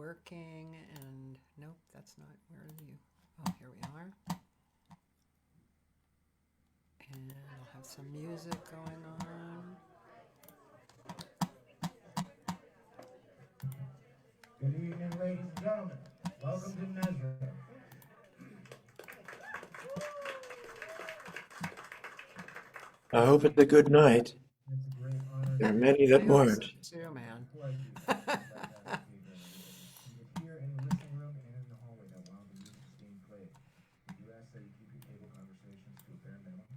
working, and nope, that's not, where are you? Oh, here we are. And I'll have some music going on. Good evening, ladies and gentlemen. Welcome to Nashville. I hope it's a good night. It's a great honor. There are many that I hope weren't. so too, man. Here in the listening room and in the hallway that while the music is being played. We do ask that you keep your table conversations to a bare minimum.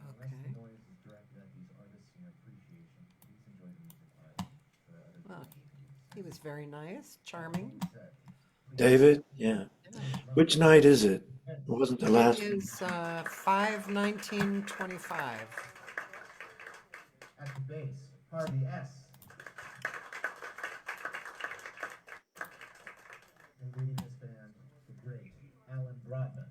Unless the noise is directed at these artists in your appreciation, please enjoy the music quietly so that other Well, people he was very nice, charming. David? Yeah. Which night is it? It wasn't the last It one. is 5/19/25. at the bass, Harvey S. And leading this band, the great ALAN BROADBENT.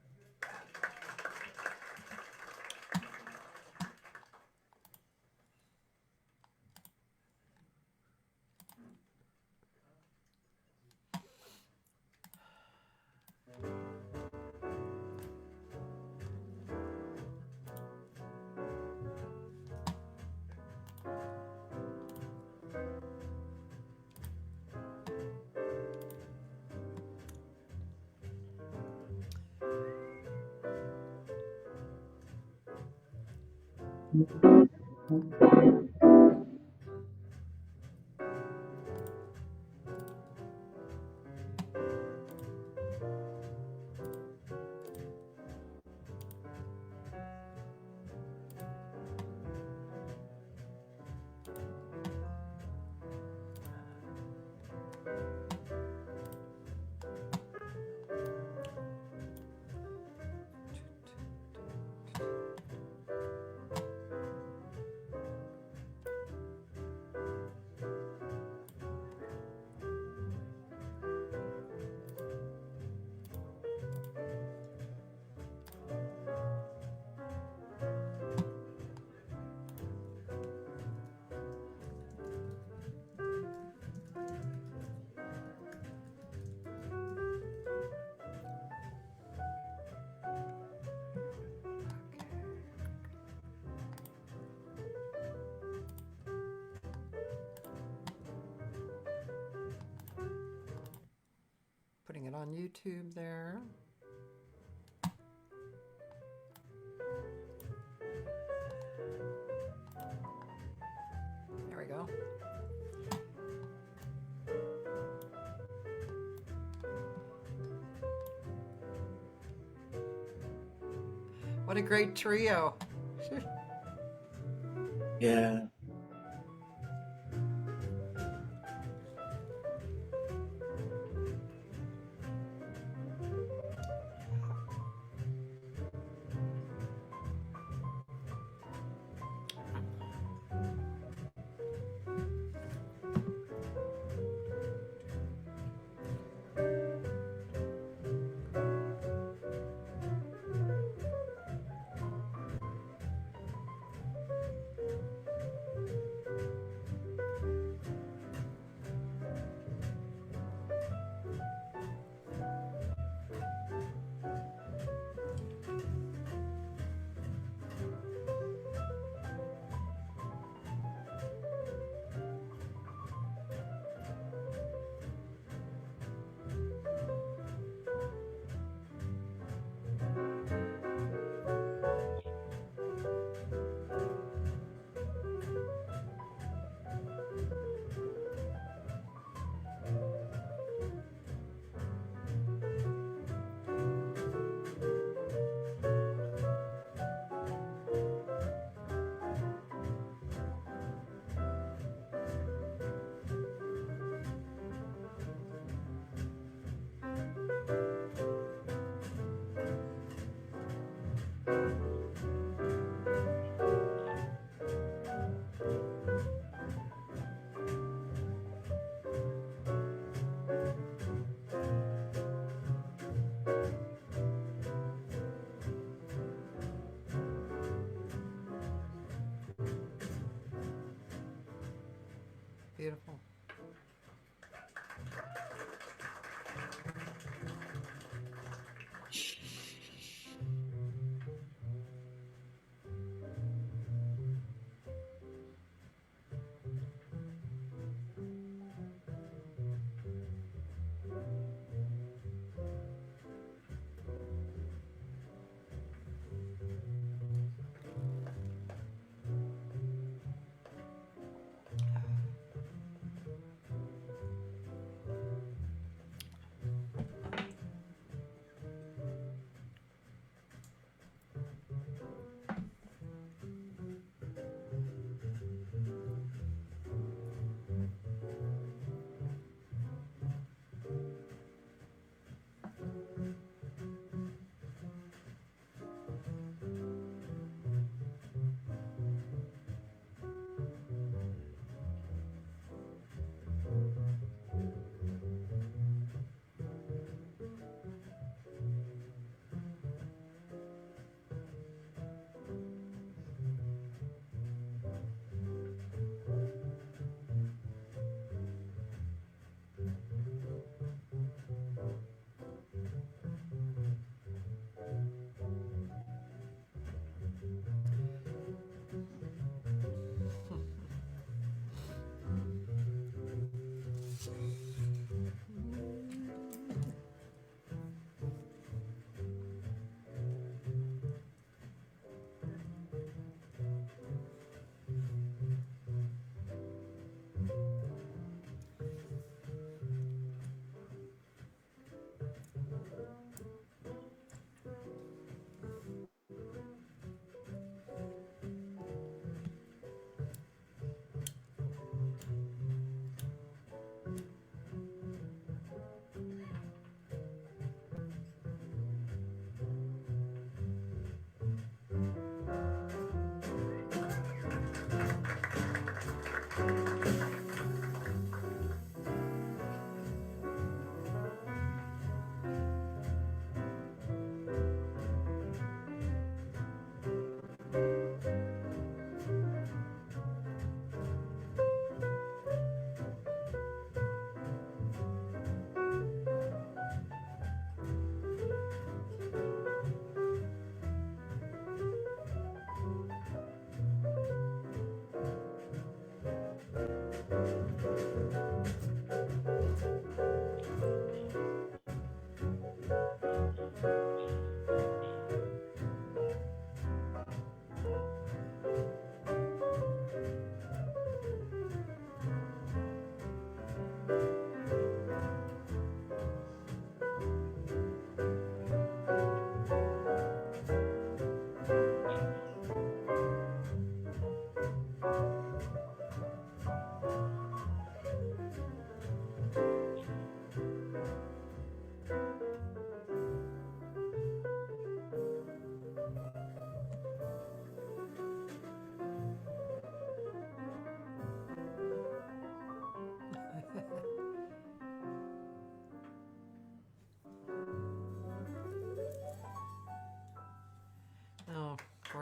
Putting it on YouTube there. There we go. What a great trio. Yeah.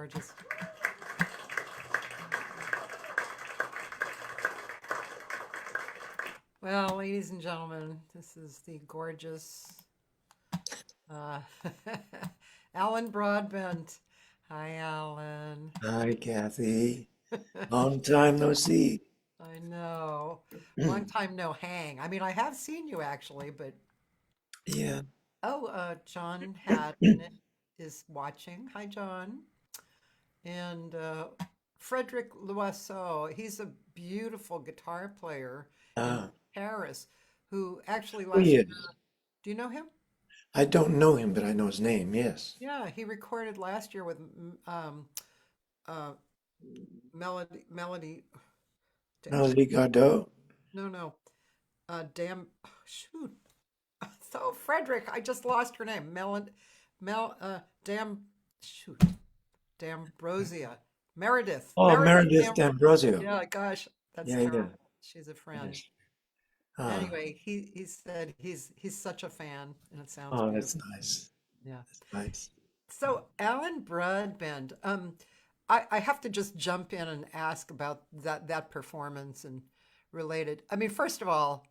gorgeous. Well, ladies and gentlemen, this is the gorgeous uh, Alan Broadbent. Hi, Alan. Hi, Cathy. Long time no see. I know. Long time no hang. I mean, I have seen you actually, but Yeah. John Hatton is watching. Hi, John. And Frederick Loiseau, he's a beautiful guitar player in Ah, Paris who actually oh, last yeah. year, do you know him? I don't know him, but I know his name. Yes. Yeah, he recorded last year with uh, Melody. Melody Gardot. No, no. Damn. Shoot. So Frederick, I just lost her name. Damn. Shoot. D'Ambrosia. Meredith. Oh, Meredith Meredith D'Ambrosio. Yeah, gosh, that's Yeah, yeah. terrible. She's a friend. Yes. Ah, Anyway, he said he's such a fan, and it sounds oh, that's beautiful. nice. Yeah. That's nice. So Alan Broadbent, I have to just jump in and ask about that performance and related. I mean, first of all,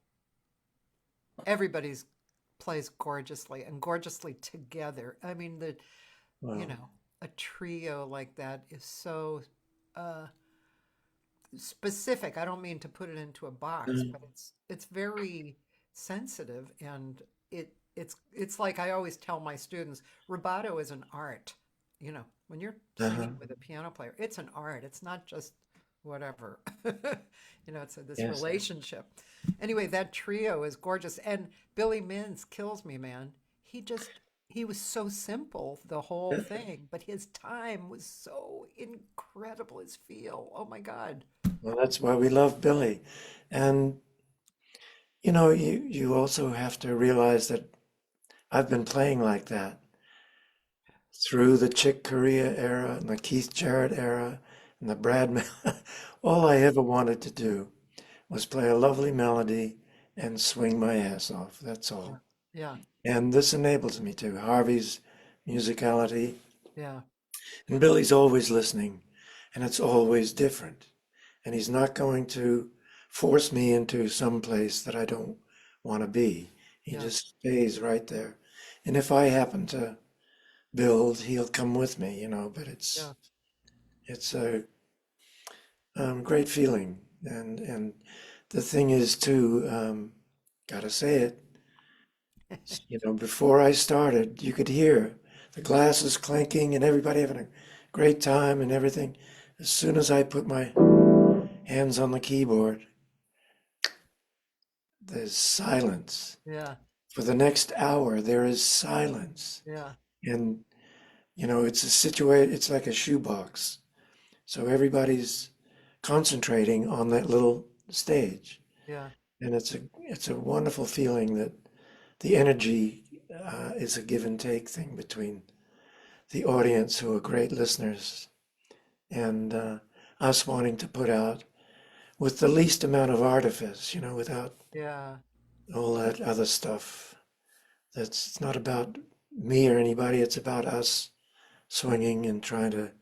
everybody's plays gorgeously and gorgeously together. I mean, you Wow. know, a trio like that is so uh, specific. I don't mean to put it into a box, Mm. but it's very sensitive, and it's like I always tell my students, rubato is an art. You know, when you're Uh-huh. singing with a piano player, it's an art. It's not just whatever. You know, it's this Yes. relationship. Anyway, that trio is gorgeous, and Billy Mintz kills me, man. He was so simple the whole thing, but his time was so incredible. His feel, oh my God. Well, that's why we love Billy. And you also have to realize that I've been playing like that through the Chick Corea era and the Keith Jarrett era and the all I ever wanted to do was play a lovely melody and swing my ass off. That's Yeah, all. yeah, And this enables me to. Harvey's musicality, yeah, and Billy's always listening, and it's always different. And he's not going to force me into some place that I don't want to be. He yeah, just stays right there. And if I happen to build, he'll come with me, but yeah, it's a great feeling. And the thing is too, gotta say it, before I started, you could hear the glasses clinking and everybody having a great time and everything. As soon as I put my hands on the keyboard, there's silence. yeah, For the next hour, there is silence. yeah, And, it's like a shoebox. So everybody's concentrating on that little stage. yeah, And it's a wonderful feeling that the energy is a give and take thing between the audience, who are great listeners, and us wanting to put out with the least amount of artifice, without yeah, all that other stuff. It's not about me or anybody, it's about us swinging and trying to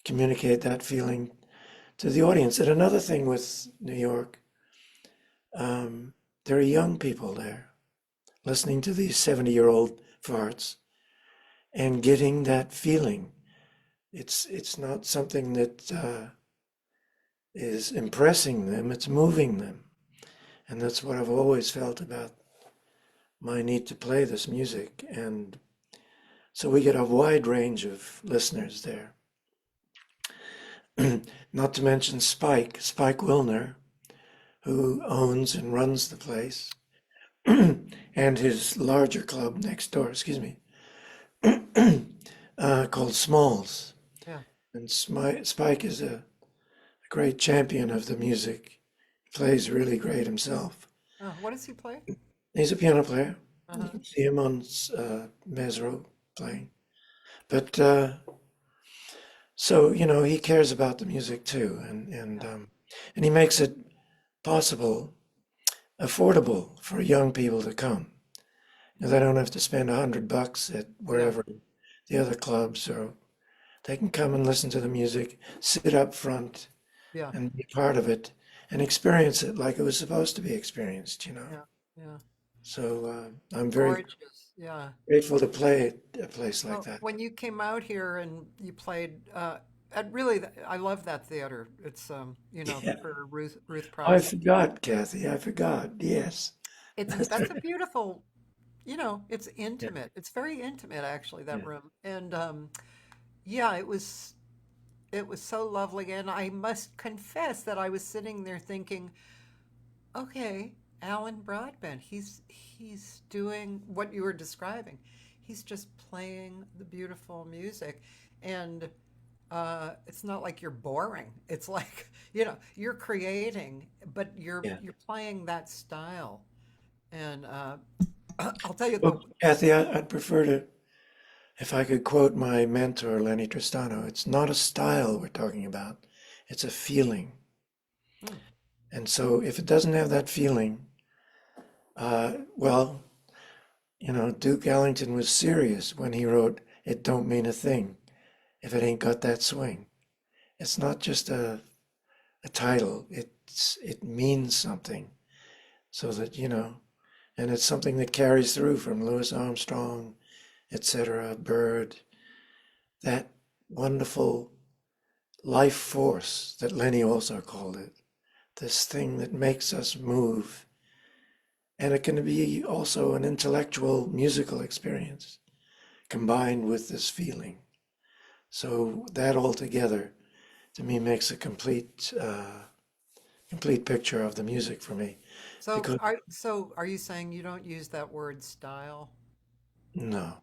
communicate that feeling to the audience. And another thing with New York, there are young people there listening to these 70-year-old farts and getting that feeling. It's not something that is impressing them, it's moving them. And that's what I've always felt about my need to play this music. And so we get a wide range of listeners there. Not to mention Spike Wilner, who owns and runs the place, and his larger club next door, excuse me, called Smalls. yeah. And Spike is a great champion of the music. He plays really great himself. What does he play? He's a piano player. You Uh-huh. can see him on Mesro playing. But so he cares about the music too, and he makes it possible, affordable for young people to come. They don't have to spend $100 at Yeah, wherever the other clubs or They can come and listen to the music, sit up front Yeah, and be part of it and experience it like it was supposed to be experienced, yeah, yeah. So I'm very Gorgeous. Yeah. grateful to play at a place like Well, that. when you came out here and you played, at really, I love that theater. It's, Yeah. for Ruth I Price. forgot, Kathy. I forgot. Yes. That's a beautiful, it's Yeah. intimate. It's very intimate, actually, that Yeah. room. And yeah, it was so lovely. And I must confess that I was sitting there thinking, okay, Alan Broadbent, he's doing what you were describing. He's just playing the beautiful music, and it's not like you're boring. It's like you're creating, but Yeah. you're playing that style. And I'll tell you Well, Kathy, I'd prefer to, if I could quote my mentor, Lenny Tristano, it's not a style we're talking about, it's a feeling. Hmm, And so if it doesn't have that feeling, well, Duke Ellington was serious when he wrote, "It don't mean a thing if it ain't got that swing." It's not just a title, it means something so that, and it's something that carries through from Louis Armstrong, etc., Bird, that wonderful life force that Lenny also called it, this thing that makes us move. And it can be also an intellectual musical experience combined with this feeling. So that all together, to me, makes a complete picture of the music for me. Because so are you saying you don't use that word style? no,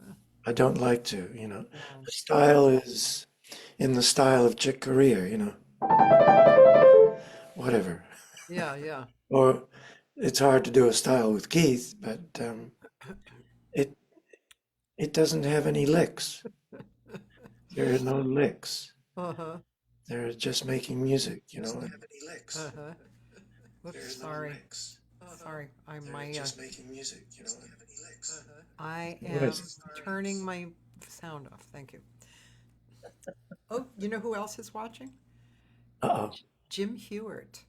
Huh, I don't like to. yeah. The style is in the style of Chick Corea. Whatever. Yeah, yeah. Or it's hard to do a style with Keith, but it it doesn't have any licks. There are no licks. Uh-huh. They're just making music. Doesn't have any licks. Uh-huh. There Whoops, are no sorry. licks. Sorry. They're just making music. Doesn't have any licks. I What am is it? turning my sound off. Thank you. Oh, you know who else is watching? Uh-oh. Jim Hewitt.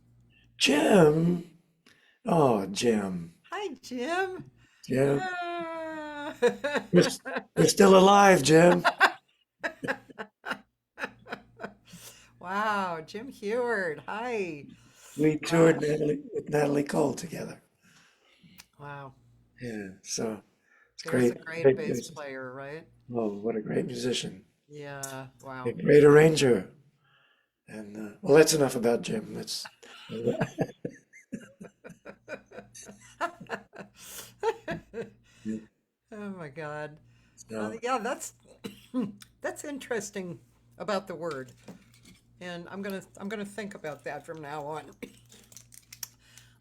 Jim. Oh, Jim. Hi, Jim. Jim. Ah. You're, you're still alive, Jim. Wow, Jim Hewitt. Hi. We toured Gosh. with Natalie Cole together. Wow. Yeah, so it's There's great. a great Great bass musician. player, right? Oh, what a great musician. Yeah. A Wow. great arranger. And well, that's enough about Jim. That's Oh my God. no. Yeah, that's that's interesting about the word. And I'm gonna think about that from now on.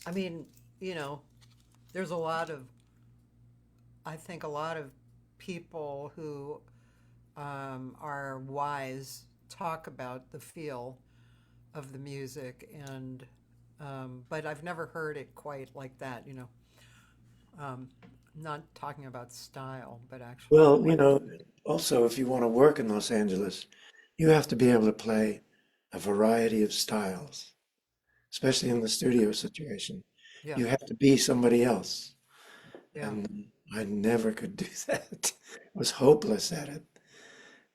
I mean, you know, there's a lot of I think a lot of people who are wise talk about the feel of the music, and but I've never heard it quite like that. Um, not talking about style, but actually Well, like also if you want to work in Los Angeles, you have to be able to play a variety of styles, especially in the studio situation. yeah, You have to be somebody else. yeah. And I never could do that. I was hopeless at it.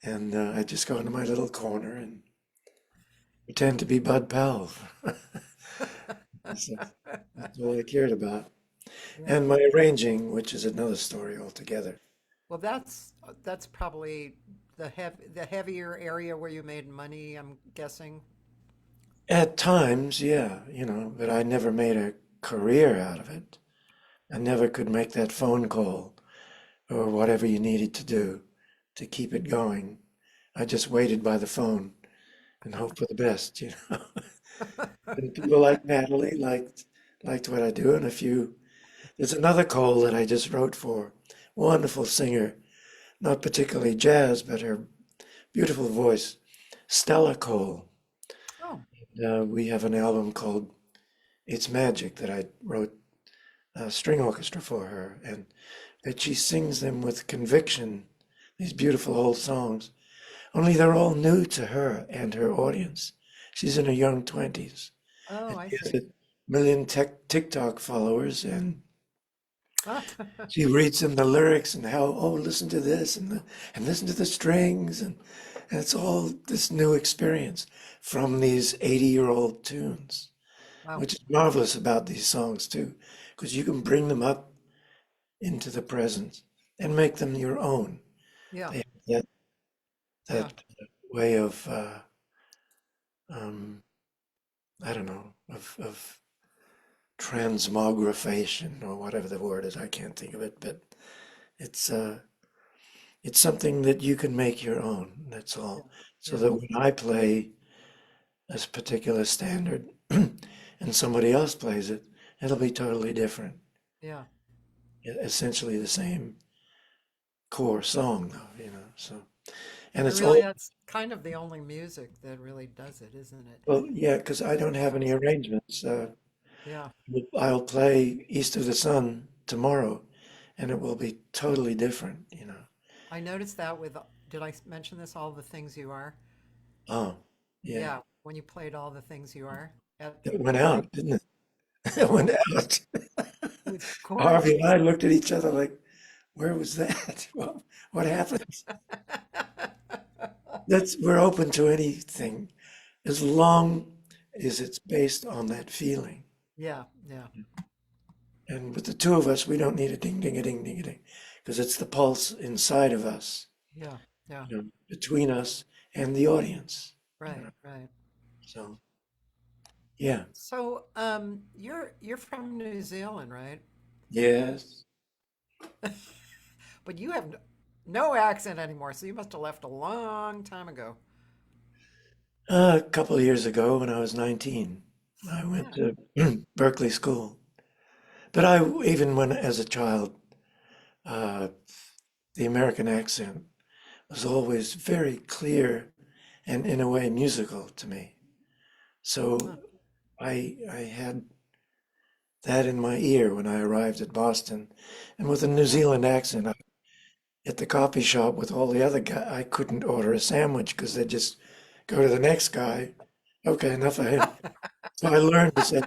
And I just go into my little corner and pretend to be Bud Powell. So that's all I cared about. Yeah. And my arranging, which is another story altogether. Well, that's probably the heavier area where you made money, I'm guessing. At times, yeah, but I never made a career out of it. I never could make that phone call or whatever you needed to do to keep it going. I just waited by the phone and hoped for the best. And people like Natalie liked what I do, and a few. There's another Cole that I just wrote for. Wonderful singer, not particularly jazz, but her beautiful voice, Stella Cole. Oh, We have an album called It's Magic that I wrote a string orchestra for her, and that she sings them with conviction, these beautiful old songs, only they're all new to her and her audience. She's in her young 20s, Oh, and I she has see. a million TikTok followers, and Ah, she reads them the lyrics and how, oh, listen to this and listen to the strings, and it's all this new experience from these 80-year-old tunes, wow. which is marvelous about these songs too, because you can bring them up into the present and make them your own. Yeah, They have that yeah. that way of um, I don't know of transmogrification or whatever the word is. I can't think of it, but it's uh, it's something that you can make your own. That's Yeah, all. So yeah, that when I play this particular standard and somebody else plays it, it'll be totally different. yeah. Essentially the same core song, though, So, and But it's really, all that's kind of the only music that really does it, isn't it? well, yeah, because I don't have any Sometimes, arrangements. yeah. I'll play East of the Sun tomorrow, and it will be totally different. I noticed that with, did I mention this, All the Things You Are? Oh, yeah. Yeah, when you played All the Things You Are at It went Berklee, out, didn't it? It went out. it was Harvey and gorgeous. I looked at each other like, where was that? What happened? We're open to anything as long as it's based on that feeling. Yeah, yeah, And with the two of us, we don't need a ding, ding, a ding, ding, a ding, because it's the pulse inside of us, yeah, yeah. between us and the audience. You Right, know. right. So, yeah. So, you're from New Zealand, right? Yes. But you have no accent anymore, so you must have left a long time ago. A couple of years ago, when I was 19, I went Yeah. to Berklee School. But even when, as a child, uh, the American accent was always very clear and, in a way, musical to me. So Huh. I had that in my ear when I arrived at Boston. And with a New Yeah. Zealand accent, at the coffee shop with all the other guys, I couldn't order a sandwich because they'd just go to the next guy. Okay, enough of him. So I learned to say,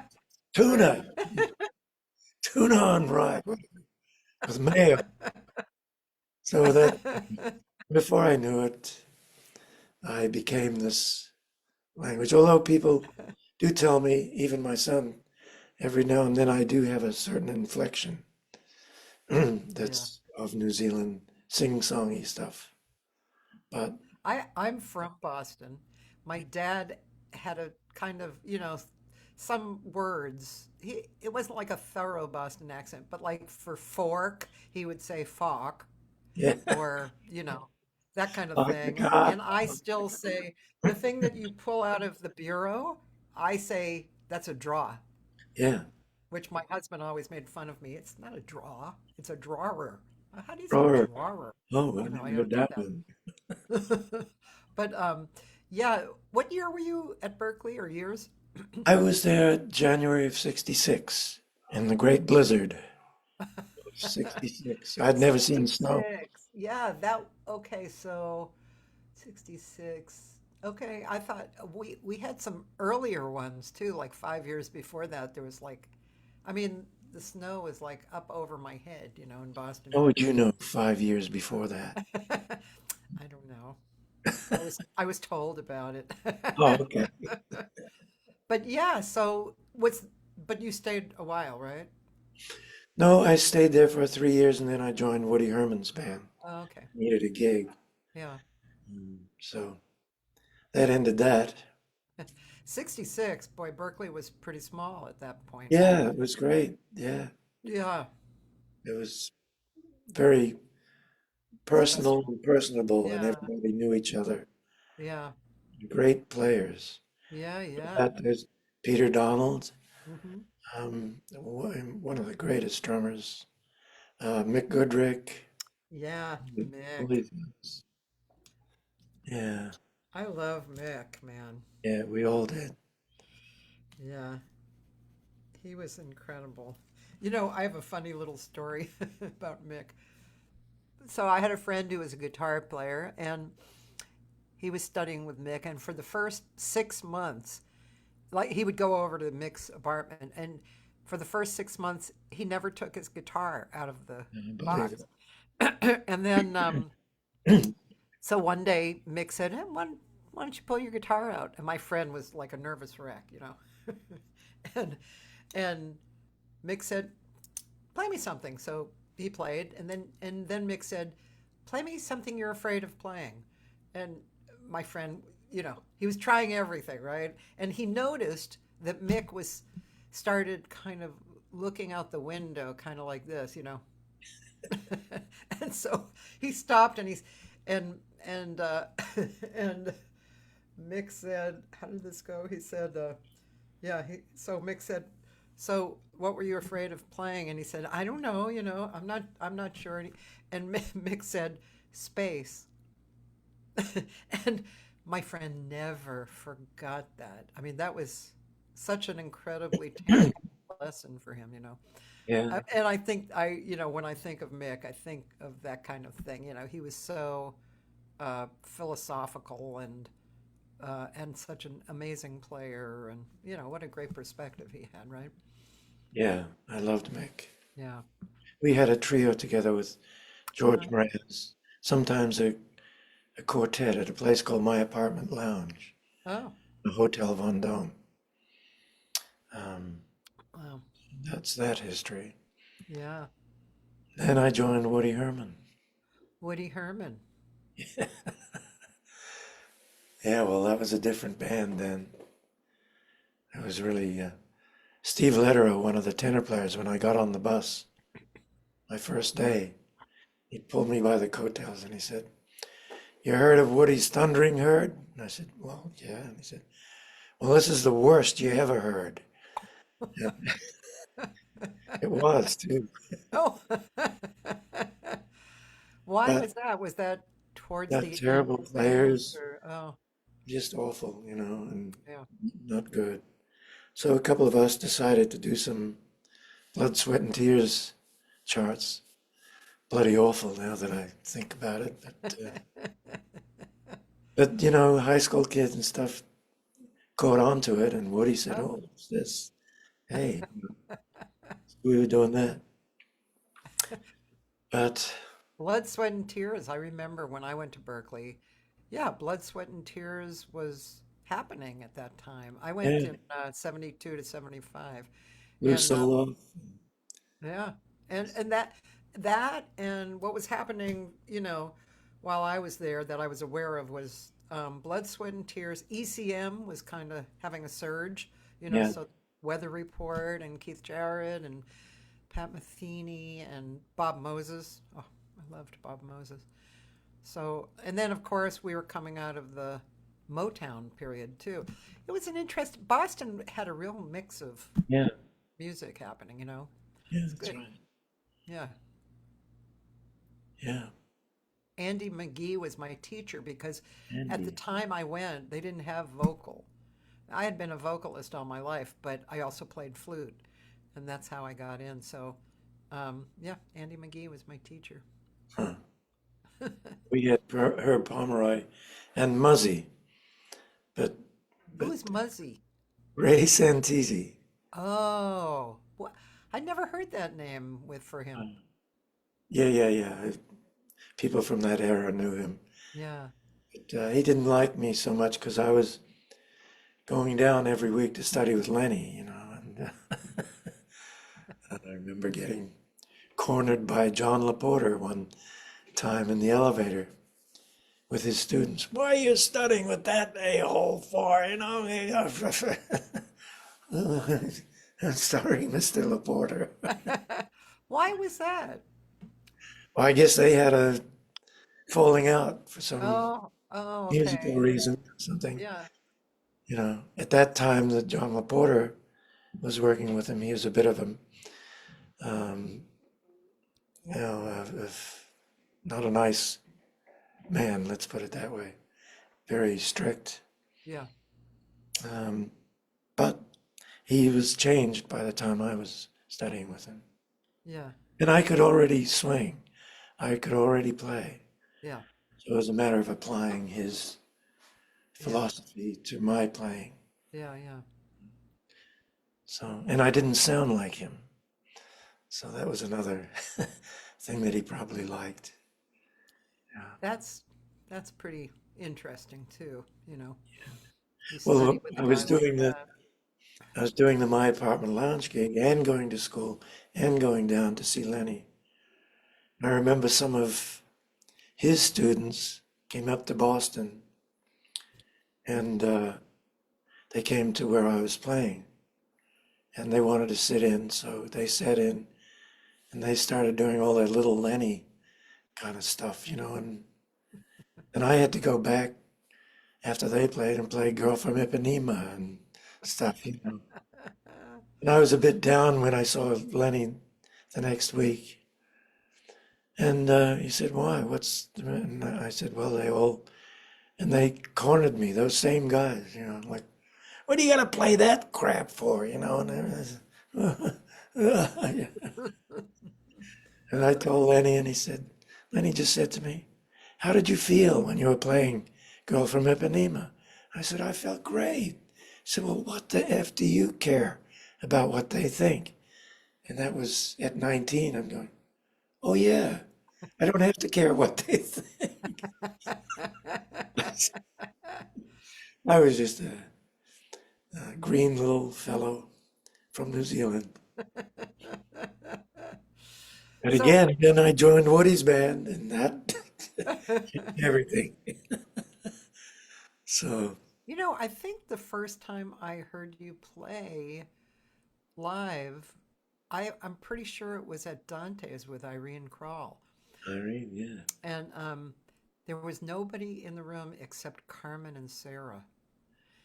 tuna, tuna on rye with mayo. So that before I knew it, I became this language. Although people do tell me, even my son, every now and then I do have a certain inflection Yeah. that's of New Zealand sing-songy stuff. But I'm from Boston. My dad had a kind of, some words. It wasn't like a thorough Boston accent, but like for fork, he would say fork yeah, or, that kind of oh my thing. God. And I still say the thing that you pull out of the bureau, I say that's a draw, Yeah, which my husband always made fun of me. It's not a draw, it's a drawer. How do you say drawer. drawer? Oh, I I never heard don't get that one. that. But yeah, what year were you at Berkeley or years? I was there January of 66 in the Great Blizzard of 66. I'd never seen snow. 66. Yeah, that okay, so 66. Okay, I thought we had some earlier ones too, like 5 years before that. There was like, I mean, the snow was like up over my head, in Boston. How would you know 5 years before that? I don't know. I was told about it. Oh, okay. But yeah, but you stayed a while, right? No, I stayed there for 3 years and then I joined Woody Herman's band. Oh, okay. Needed a gig. Yeah. So that ended that. 66. Boy, Berkeley was pretty small at that point. Yeah, it was great. Yeah, Yeah. it was very personal Special. and personable, and Yeah. everybody knew each other. Yeah. Great players. Yeah. Yeah. There's Peter Donald, Hmm. one of the greatest drummers. Mick Goodrick. Yeah. All Mick. these guys. Yeah, I love Mick, man. yeah, we all did. Yeah. He was incredible. I have a funny little story about Mick. So I had a friend who was a guitar player, and he was studying with Mick, and for the first 6 months, like he would go over to Mick's apartment, and for the first 6 months, he never took his guitar out of the I believe box. And then, it. so one day Mick said, hey, why don't you pull your guitar out? And my friend was like a nervous wreck, you know. and and Mick said, play me something. So he played, and then Mick said, play me something you're afraid of playing. And my friend, you know, he was trying everything, right? And he noticed that Mick was started kind of looking out the window, kind of like this, you know. And so he stopped, and and Mick said, how did this go? He said, so Mick said, so what were you afraid of playing? And he said, I don't know, you know, I'm not sure. And Mick said, space. And my friend never forgot that. I mean, that was such an incredibly tangible lesson for him, you know. Yeah, And I think when I think of Mick, I think of that kind of thing. You know, he was so philosophical and such an amazing player, and you know what a great perspective he had, right? yeah, I loved Mick. Yeah. We had a trio together with George Uh-huh. Mraz, sometimes a quartet at a place called My Apartment Lounge, Oh, the Hotel Vendôme. Um, wow. that's that history. Yeah. Then I joined Woody Herman. Woody Herman. Yeah, well, that was a different band then. It was really Steve Lederer, one of the tenor players, when I got on the bus my first day. He pulled me by the coattails and he said, you heard of Woody's Thundering Herd? And I said, well, yeah. And he said, well, this is the worst you ever heard. Yeah, it was too. Oh, why But was that? Was that towards got the end terrible of the band, players, or oh, just awful, and yeah. not good. So a couple of us decided to do some blood, sweat, and tears charts. Bloody awful now that I think about it. But high school kids and stuff caught on to it, and Woody said, Oh, "Oh, what's this? Hey, we were doing that." But Blood, Sweat, and Tears. I remember when I went to Berkeley. Yeah, Blood, Sweat, and Tears was happening at that time. I went yeah, in 72 to 75. Blue And Solo. yeah, and that and what was happening, while I was there that I was aware of was Blood, Sweat, and Tears. ECM was kind of having a surge, Yeah, so Weather Report and Keith Jarrett and Pat Metheny and Bob Moses. Oh, I loved Bob Moses. So, and then of course we were coming out of the Motown period too. It was an interest. Boston had a real mix of yeah, music happening. yeah. It's That's good. right. Yeah. Yeah, Andy McGee was my teacher because at the Andy. time I went, they didn't have vocal. I had been a vocalist all my life, but I also played flute, and that's how I got in. So, yeah, Andy McGee was my teacher. Huh. We had Herb Pomeroy and Muzzy, but but Who's Muzzy? Ray Santisi. Oh, I never heard that name with for him. Yeah, yeah, yeah. People from that era knew him. Yeah. But he didn't like me so much because I was going down every week to study with Lenny. And I remember getting cornered by John Laporter one time in the elevator with his students. What are you studying with that a-hole for? I'm sorry, Mr. Laporter. Why was that? Well, I guess they had a falling out for some Oh, musical okay. reason or something. Yeah. At that time that John Laporter was working with him, he was a bit of a, um, not a nice man, let's put it that way. Very strict. Yeah. Um, but he was changed by the time I was studying with him. Yeah. And I could already swing. I could already play. Yeah. So it was a matter of applying his Yeah. philosophy to my playing. Yeah. Yeah. So, and I didn't sound like him. So that was another thing that he probably liked. Yeah. That's that's pretty interesting too, you know. You study Well, with a I guy was like doing the that. I was doing the My Apartment Lounge gig and going to school and going down to see Lenny. I remember some of his students came up to Boston and they came to where I was playing and they wanted to sit in, so they sat in and they started doing all their little Lenny kind of stuff, and I had to go back after they played and play Girl from Ipanema and stuff. And I was a bit down when I saw Lenny the next week. And he said, "Why? What's the matter?" And I said, "Well, and they cornered me, those same guys, like, what do you got to play that crap for, And I told Lenny, and Lenny just said to me, "How did you feel when you were playing Girl from Ipanema?" I said, "I felt great." He said, "Well, what the F do you care about what they think?" And that was at 19. I'm going, "Oh, yeah, I don't have to care what they think." I was just a green little fellow from New Zealand. But So, again, then I joined Woody's band, and that everything. So, I think the first time I heard you play live, I'm pretty sure it was at Dante's with Irene Kral. Irene, yeah, And there was nobody in the room except Carmen and Sarah.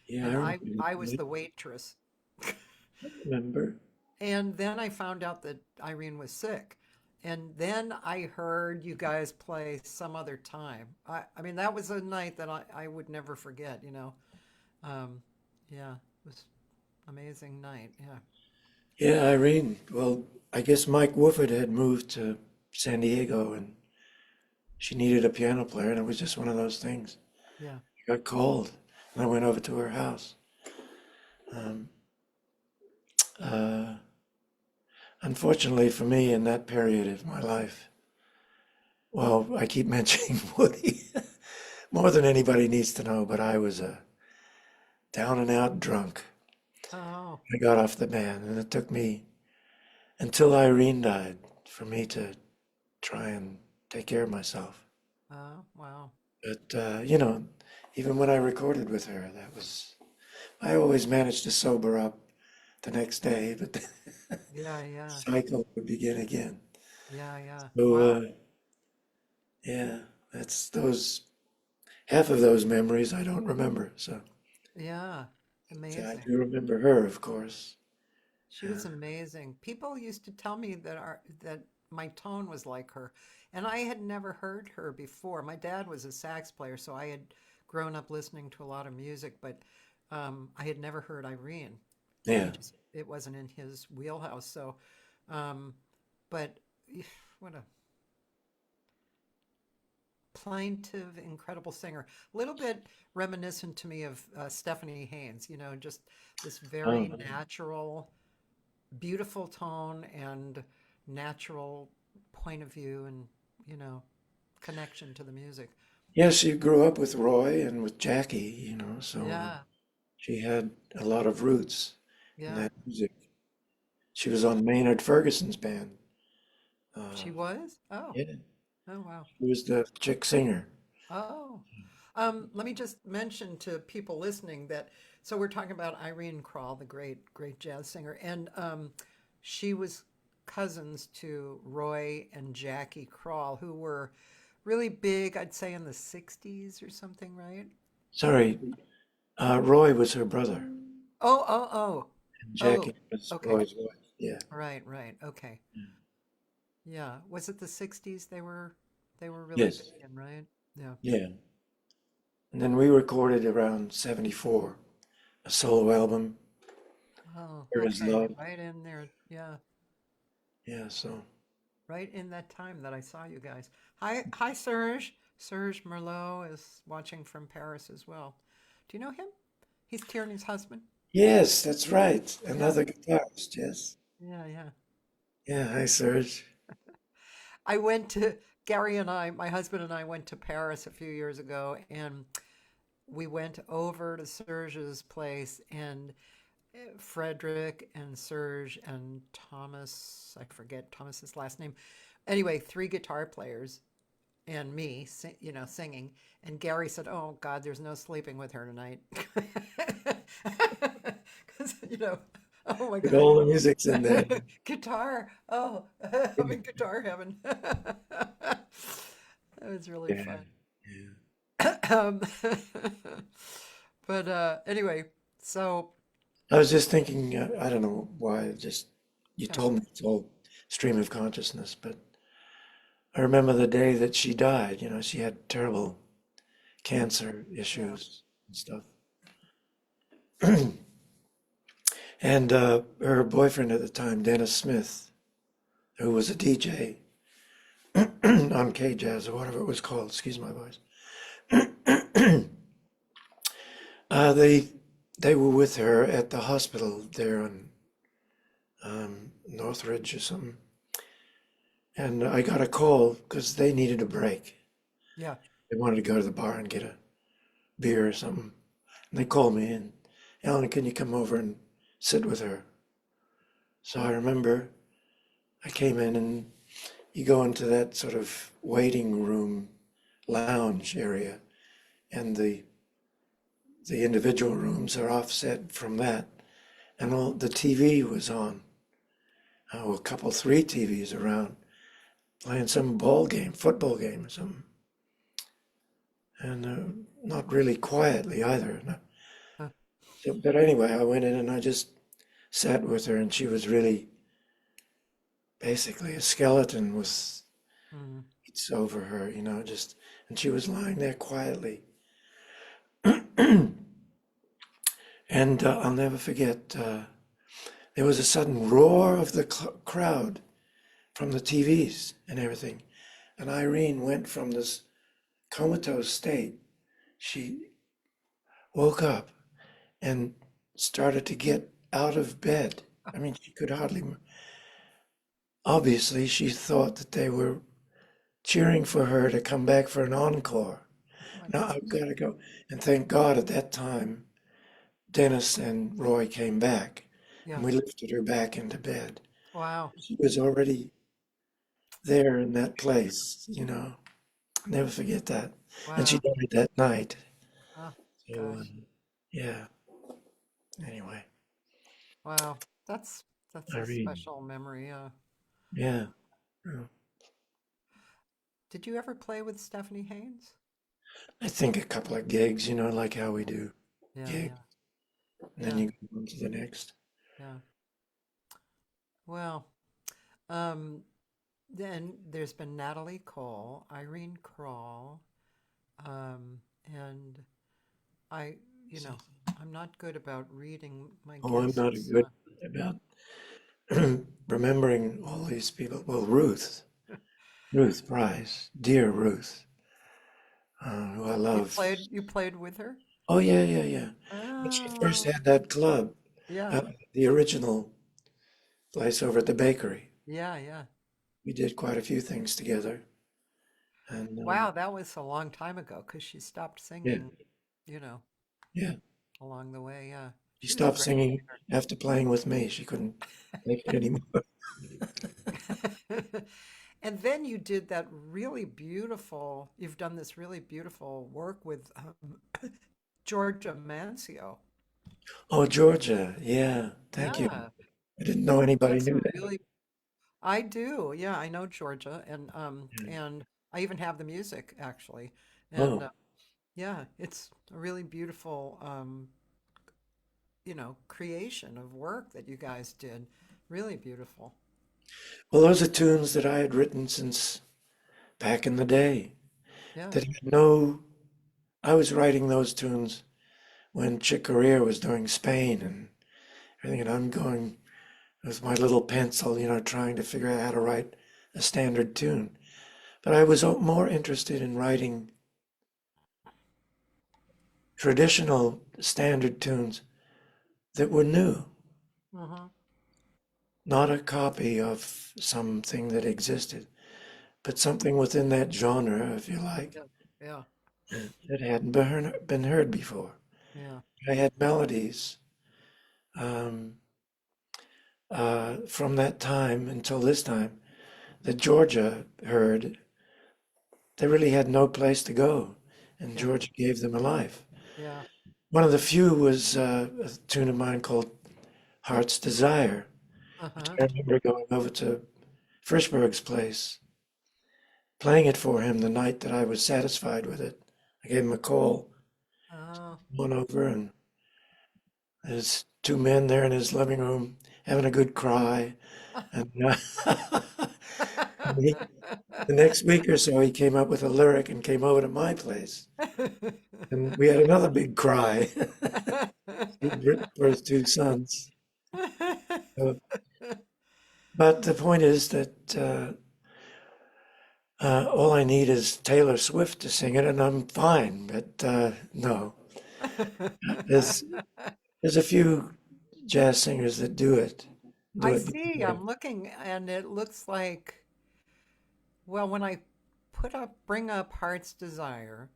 yeah, I And remember. I was the waitress. I remember. And then I found out that Irene was sick. And then I heard you guys play some other time. I mean, that was a night that I would never forget. Um, yeah, it was amazing night. Yeah. Yeah, Irene. Well, I guess Mike Wooford had moved to San Diego, and she needed a piano player, and it was just one of those things. Yeah. I got called, and I went over to her house. Um, uh, Unfortunately for me, in that period of my life, well, I keep mentioning Woody more than anybody needs to know, but I was a down and out drunk. Oh, I got off the band, and it took me until Irene died for me to try and take care of myself. oh, wow. But, even when I recorded with her, I always managed to sober up the next day, but the Yeah, yeah, cycle would begin again. yeah, yeah. So, Wow. yeah, that's half of those memories I don't remember. So, Yeah. I Amazing. do remember her, of course. She was amazing. People used to tell me that my tone was like her, and I had never heard her before. My dad was a sax player, so I had grown up listening to a lot of music, but I had never heard Irene. Yeah. It wasn't in his wheelhouse. So, um, but what a plaintive, incredible singer. A little bit reminiscent to me of Stephanie Haynes. Just this very Oh, natural, beautiful tone and natural point of view and you know connection to the music. yes, she grew up with Roy and with Jackie, so Yeah, she had a lot of roots in yeah, that music. She was on Maynard Ferguson's band. Uh, she was. Oh, yeah, oh, wow. she was the chick singer. Oh, let me just mention to people listening that so we're talking about Irene Kral, the great jazz singer, and she was cousins to Roy and Jackie Kral, who were really big, I'd say in the 60s or something, right? Sorry, Roy was her brother, Oh, oh, oh, and oh, Jackie was okay. Roy's wife. Yeah. Right, right. Okay. Yeah. Was it the 60s they were really big Yes. in, right? Yeah. Yeah. And then we recorded around 74, a solo album, Oh, There Is okay. Love. Right in there. Yeah. Yeah, so Right in that time that I saw you guys. Hi, Serge. Serge Merlot is watching from Paris as well. Do you know him? He's Tierney's husband. Yes, that's right. Yeah, Another guitarist, yes. yeah, yeah. Yeah, hi, Serge. I went to Gary and I, my husband and I went to Paris a few years ago, and we went over to Serge's place, and Frederick and Serge and Thomas, I forget Thomas's last name. Anyway, three guitar players and me, singing. And Gary said, "Oh God, there's no sleeping with her tonight." Because, oh my With God, all the music's in there. guitar. Oh, I'm in guitar heaven. That was really Yeah, fun. yeah. Um, but anyway, so I was just thinking, I don't know why, you yeah, told me it's all stream of consciousness, but I remember the day that she died. She had terrible cancer yeah, issues and stuff. And her boyfriend at the time, Dennis Smith, who was a DJ on K Jazz or whatever it was called, excuse my voice. They were with her at the hospital there on Northridge or something, and I got a call because they needed a break. yeah. They wanted to go to the bar and get a beer or something, and they called me and, Alan, can you come over and sit with her? So I remember I came in, and you go into that sort of waiting room lounge area, and the individual rooms are offset from that, and all the TV was on. A couple, three TVs around, playing some ball game, football game or something, and not really quietly either. No. Huh. So, but anyway, I went in and I just sat with her, and she was really basically a skeleton with Mm, it's over her, and she was lying there quietly. And I'll never forget, there was a sudden roar of the crowd from the TVs and everything. And Irene went from this comatose state. She woke up and started to get out of bed. I mean, she could hardly. Obviously, she thought that they were cheering for her to come back for an encore. oh my Now, God. I've got to go. And thank God at that time, Dennis and Roy came back, and Yeah. we lifted her back into bed. Wow. She was already there in that place. Never forget that. And she Wow. died that night. Oh So, gosh. yeah, anyway, Wow. That's a Irene, special memory. yeah. Yeah. Did you ever play with Stephanie Haynes? I think a couple of gigs, like how we do Yeah, gigs, yeah, and then yeah, you go on to the next. yeah. Well, um, then there's been Natalie Cole, Irene Kral, and I, you know, I'm not good about reading my Oh, I'm not guests. good about remembering all these people. Well, Ruth Price, dear Ruth, who I You love. played with her? Oh, yeah, yeah, yeah. When she first Oh, had that club, yeah, uh, the original place over at the bakery, yeah, yeah. we did quite a few things together. And Wow, that was a long time ago because she stopped yeah, singing, you know, yeah. along the way. Yeah, She she was a stopped great singing after playing with me. She couldn't take it anymore. singer. And then you did that really beautiful, you've done this really beautiful work with Georgia Mancio. Oh, Georgia. Yeah, thank you. Yeah, I didn't know anybody that's knew a that. really, I do. Yeah, I know Georgia Yeah. and I even have the music actually. And Oh, yeah, it's a really beautiful creation of work that you guys did. Really beautiful. well, those are tunes that I had written since back in the day. Yeah. That had no, I was writing those tunes when Chick Corea was doing Spain and everything, and I'm going with my little pencil, trying to figure out how to write a standard tune. But I was more interested in writing traditional standard tunes that were new, Mm-hmm. not a copy of something that existed, but something within that genre, if you like, Yeah. Yeah. that hadn't been heard before. Yeah. I had melodies um, from that time until this time that Georgia heard. They really had no place to go, and Yeah. Georgia gave them a life. Yeah. One of the few was a tune of mine called Heart's Desire, which Uh-huh. I remember going over to Frischberg's place, playing it for him the night that I was satisfied with it. I gave him a call, Oh. went over, and there's two men there in his living room having a good cry. And he, the next week or so, he came up with a lyric and came over to my place. And we had another big cry. He'd written for his two sons. So, but the point is that all I need is Taylor Swift to sing it, and I'm fine. But no, there's there's a few jazz singers that do I it see. before. I'm looking, and it looks like, well, when I bring up Heart's Desire,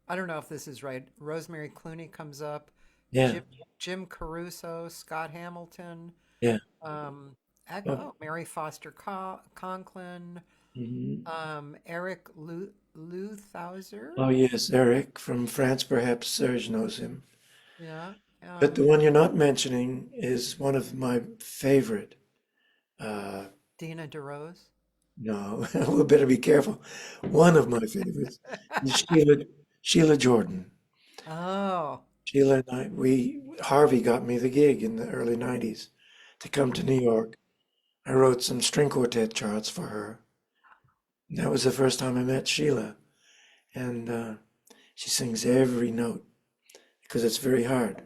I don't know if this is right. Rosemary Clooney comes up, Yeah, Jim Jim Caruso, Scott Hamilton, yeah. um, Oh, oh, Mary Foster Conklin, mhm. Eric Luthauser. Oh yes, Eric from France. Perhaps Serge knows him. Yeah. But the Um, one you're not mentioning is one of my favorite. Uh, Dina DeRose. no, we better be careful. One of my favorites is Sheila Jordan. Oh. Sheila and Harvey got me the gig in the early 90s to come to New York. I wrote some string quartet charts for her. And that was the first time I met Sheila. And she sings every note because it's very hard.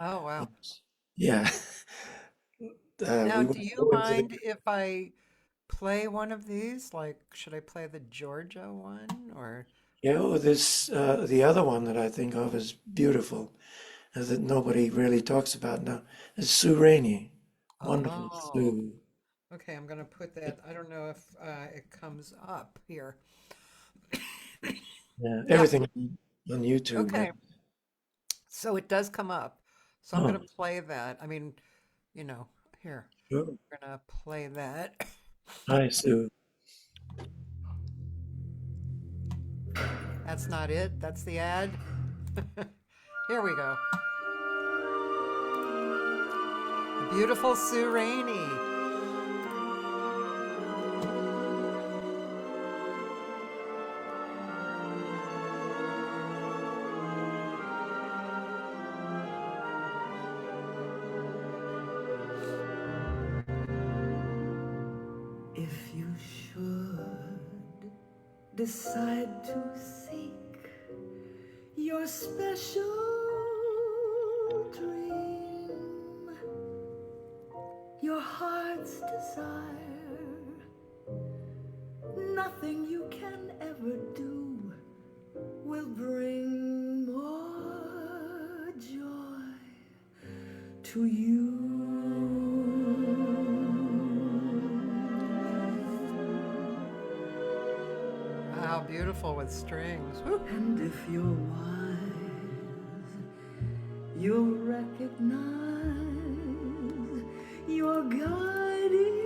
Oh, wow. Yeah, Now, we do went you over to the, mind if I play one of these? Like, should I play the Georgia one or? yeah, oh, this, the other one that I think of is beautiful, that nobody really talks about now, is Sue Rainey. Wonderful Oh, Sue. okay. I'm gonna put that. I don't know if it comes up here. Yeah, Yeah. everything on YouTube now. Okay. So it does come up. So I'm Oh, gonna play that. I mean, you know, here. sure. We're gonna play that. Hi, Sue. That's not it. That's the ad. Here we go. The beautiful Sue Rainey. If you should decide to seek your special dream, your heart's desire, nothing you can ever do will bring more joy to you. Wow, beautiful with strings. Woo. And if you're wise, you'll recognize your guiding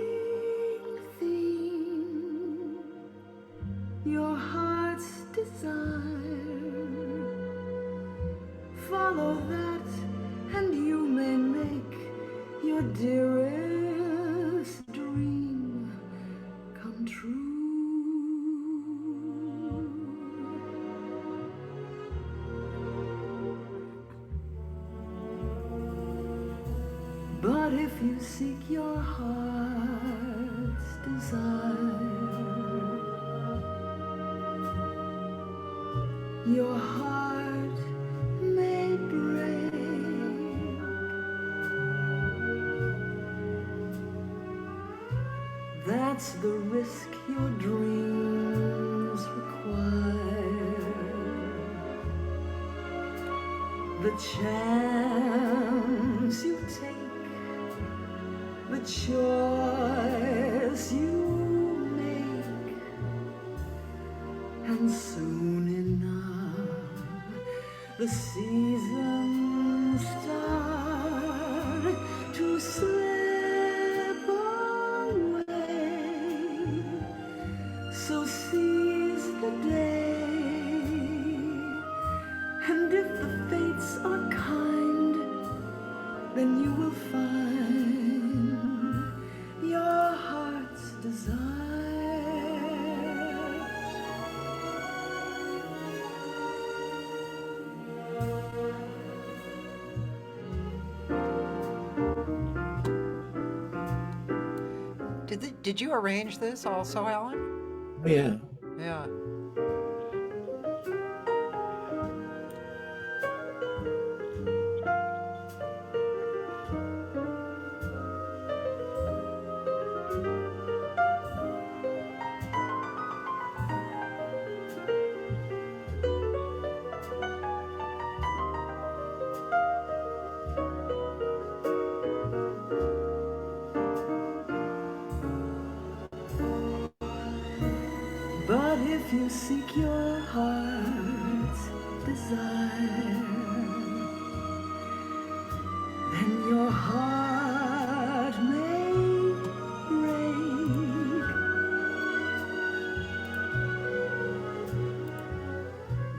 theme, your heart's desire. Follow that, and you may make your dearest dream come true. But if you seek your heart's desire, your heart may break. That That's the risk your dreams require. The chance you take, the choice you make, and soon enough the seasons start to slip away. So seize the day, and if the fates are kind, then you will find your heart's desire. Did you arrange this also, Alan? Yeah. Yeah. But if you seek your heart's desire, then your heart may break.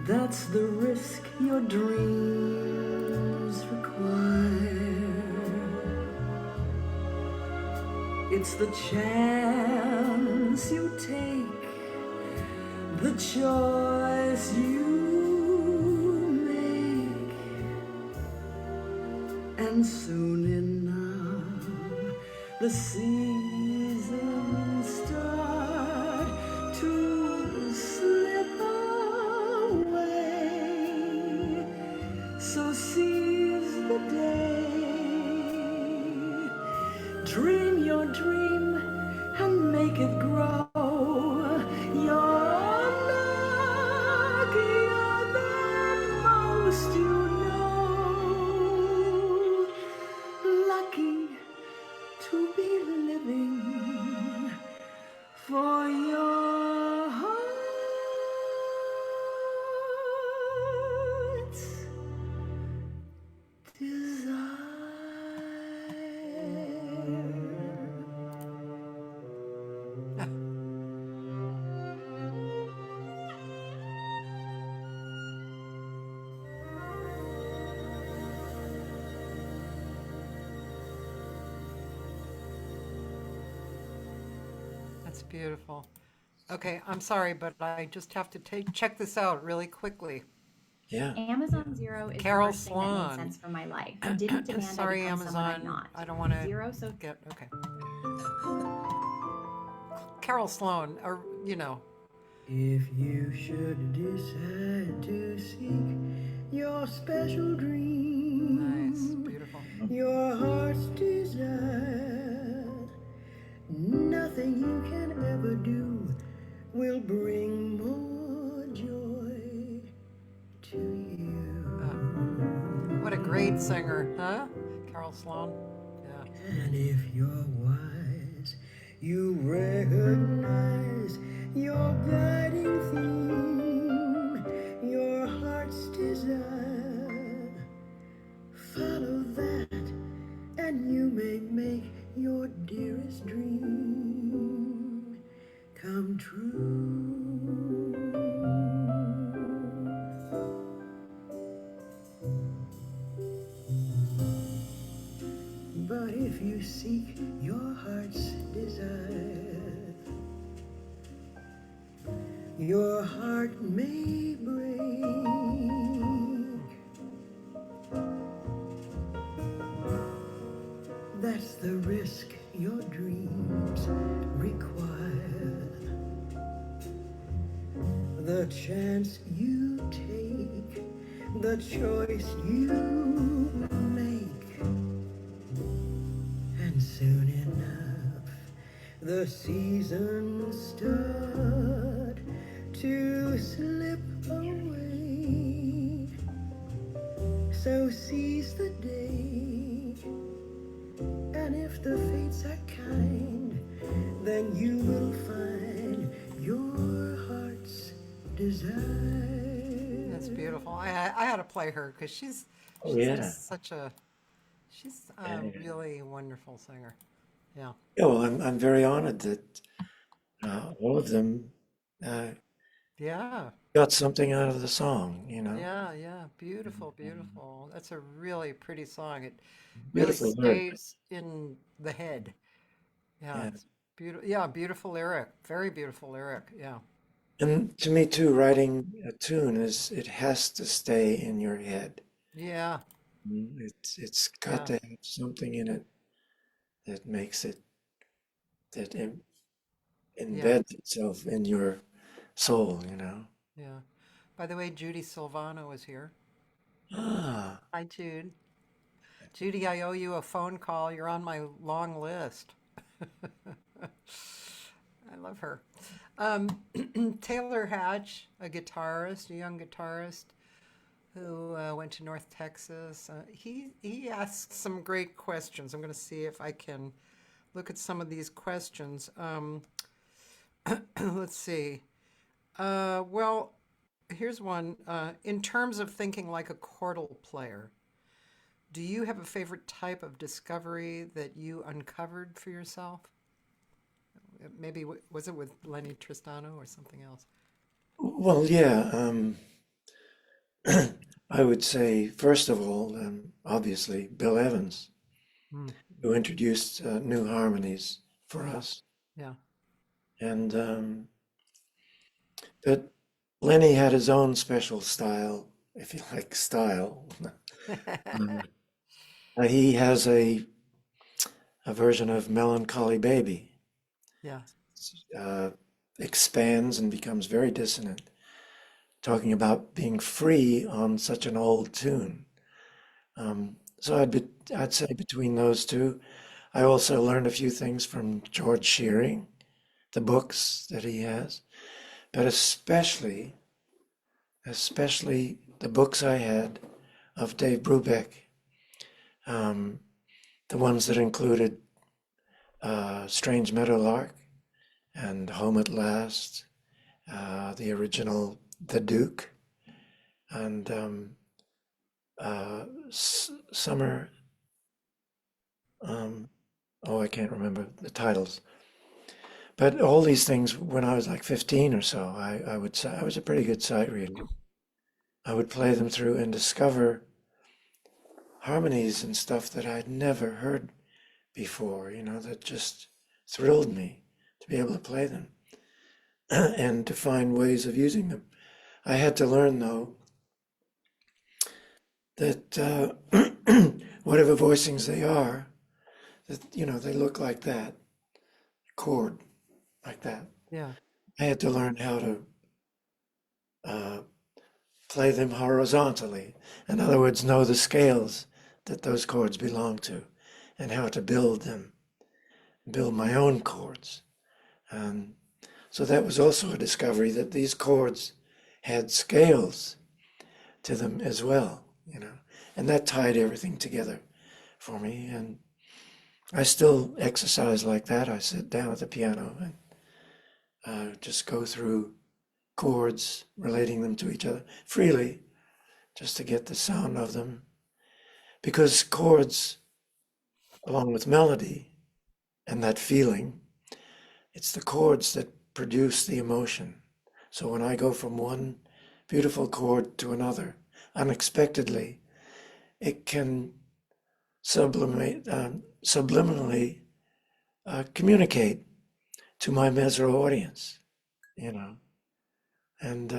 That's the risk your dreams require. It's the chance you take, the choice you make, and soon enough the seasons start to slip away. So seize the day, dream your dream and make it grow. You're luckier than most you know. Lucky to be living for your heart's desire. That's beautiful. Okay, I'm sorry, but I just have to check this out really quickly. Yeah. Amazon Zero is Carol the first thing that Sloan. made sense for my life. I didn't demand Sorry, I become someone I'm Amazon. not. I don't want to Zero, so get okay. Carol Sloan, or If you should decide to seek your special dream, nice, beautiful. your heart's desire, nothing you can ever do will bring more joy to you. What a great singer, huh? Carol Sloan. Yeah. And if you're wise, you recognize your guiding theme, your heart's desire. Follow that, and you may make your dearest dream come true. But if you seek your heart's desire, your heart may break. That's the risk your dreams require. The chance you take, the choice you make, and soon enough the seasons start to slip away. So seize the day, and if the fates are kind, then you will find your heart's desire. That's beautiful. I had to play her because Oh she's yeah. just she's Yeah, a yeah. really wonderful singer. Yeah. Yeah, well, I'm very honored that all of them uh, Yeah. got something out of the song, you know. Yeah, yeah. And, Beautiful, beautiful. That's a really pretty song. It really beautiful lyrics. stays in the head. Yeah, Yeah. it's beautiful. Yeah, beautiful lyric. Very beautiful lyric. Yeah. And to me too, writing a tune is it has to stay in your head. Yeah. It's got Yeah. to have something in it that makes it that Yeah. embeds itself in your soul, you know. Yeah. By the way, Judy Silvano is here. Ah, Hi, Jude. Judy, I owe you a phone call. You're on my long list. I love her. Um, Taylor Hatch, a guitarist, a young guitarist who went to North Texas. He asks some great questions. I'm going to see if I can look at some of these questions. Let's see. Well, here's one. In terms of thinking like a chordal player, do you have a favorite type of discovery that you uncovered for yourself? Maybe was it with Lenny Tristano or something else? well, yeah. I would say first of all, obviously, Bill Evans, Hmm. who introduced new harmonies for Yeah, us, yeah, and but Lenny had his own special style, if you like style. Um, he has a version of Melancholy Baby, yeah, uh, expands and becomes very dissonant, talking about being free on such an old tune. So I'd say between those two, I also learned a few things from George Shearing, the books that he has, but especially the books I had of Dave Brubeck, um, the ones that included Strange Meadowlark and Home at Last, the original The Duke, and Summer. Um, oh, I can't remember the titles. But all these things, when I was like 15 or so, I would say I was a pretty good sight reader. I would play them through and discover harmonies and stuff that I'd never heard before, you know, that just thrilled me to be able to play them and to find ways of using them. I had to learn, though, that whatever voicings they are, that, you know, they look like that, chord like that. yeah, I had to learn how to uh, play them horizontally. In other words, know the scales that those chords belong to and how to build them, build my own chords. And so that was also a discovery that these chords had scales to them as well, you know, and that tied everything together for me. And I still exercise like that. I sit down at the piano and just go through chords, relating them to each other freely, just to get the sound of them. Because chords, along with melody and that feeling, it's the chords that produce the emotion. So when I go from one beautiful chord to another unexpectedly, it can subliminally communicate to my Mesro audience, you know, and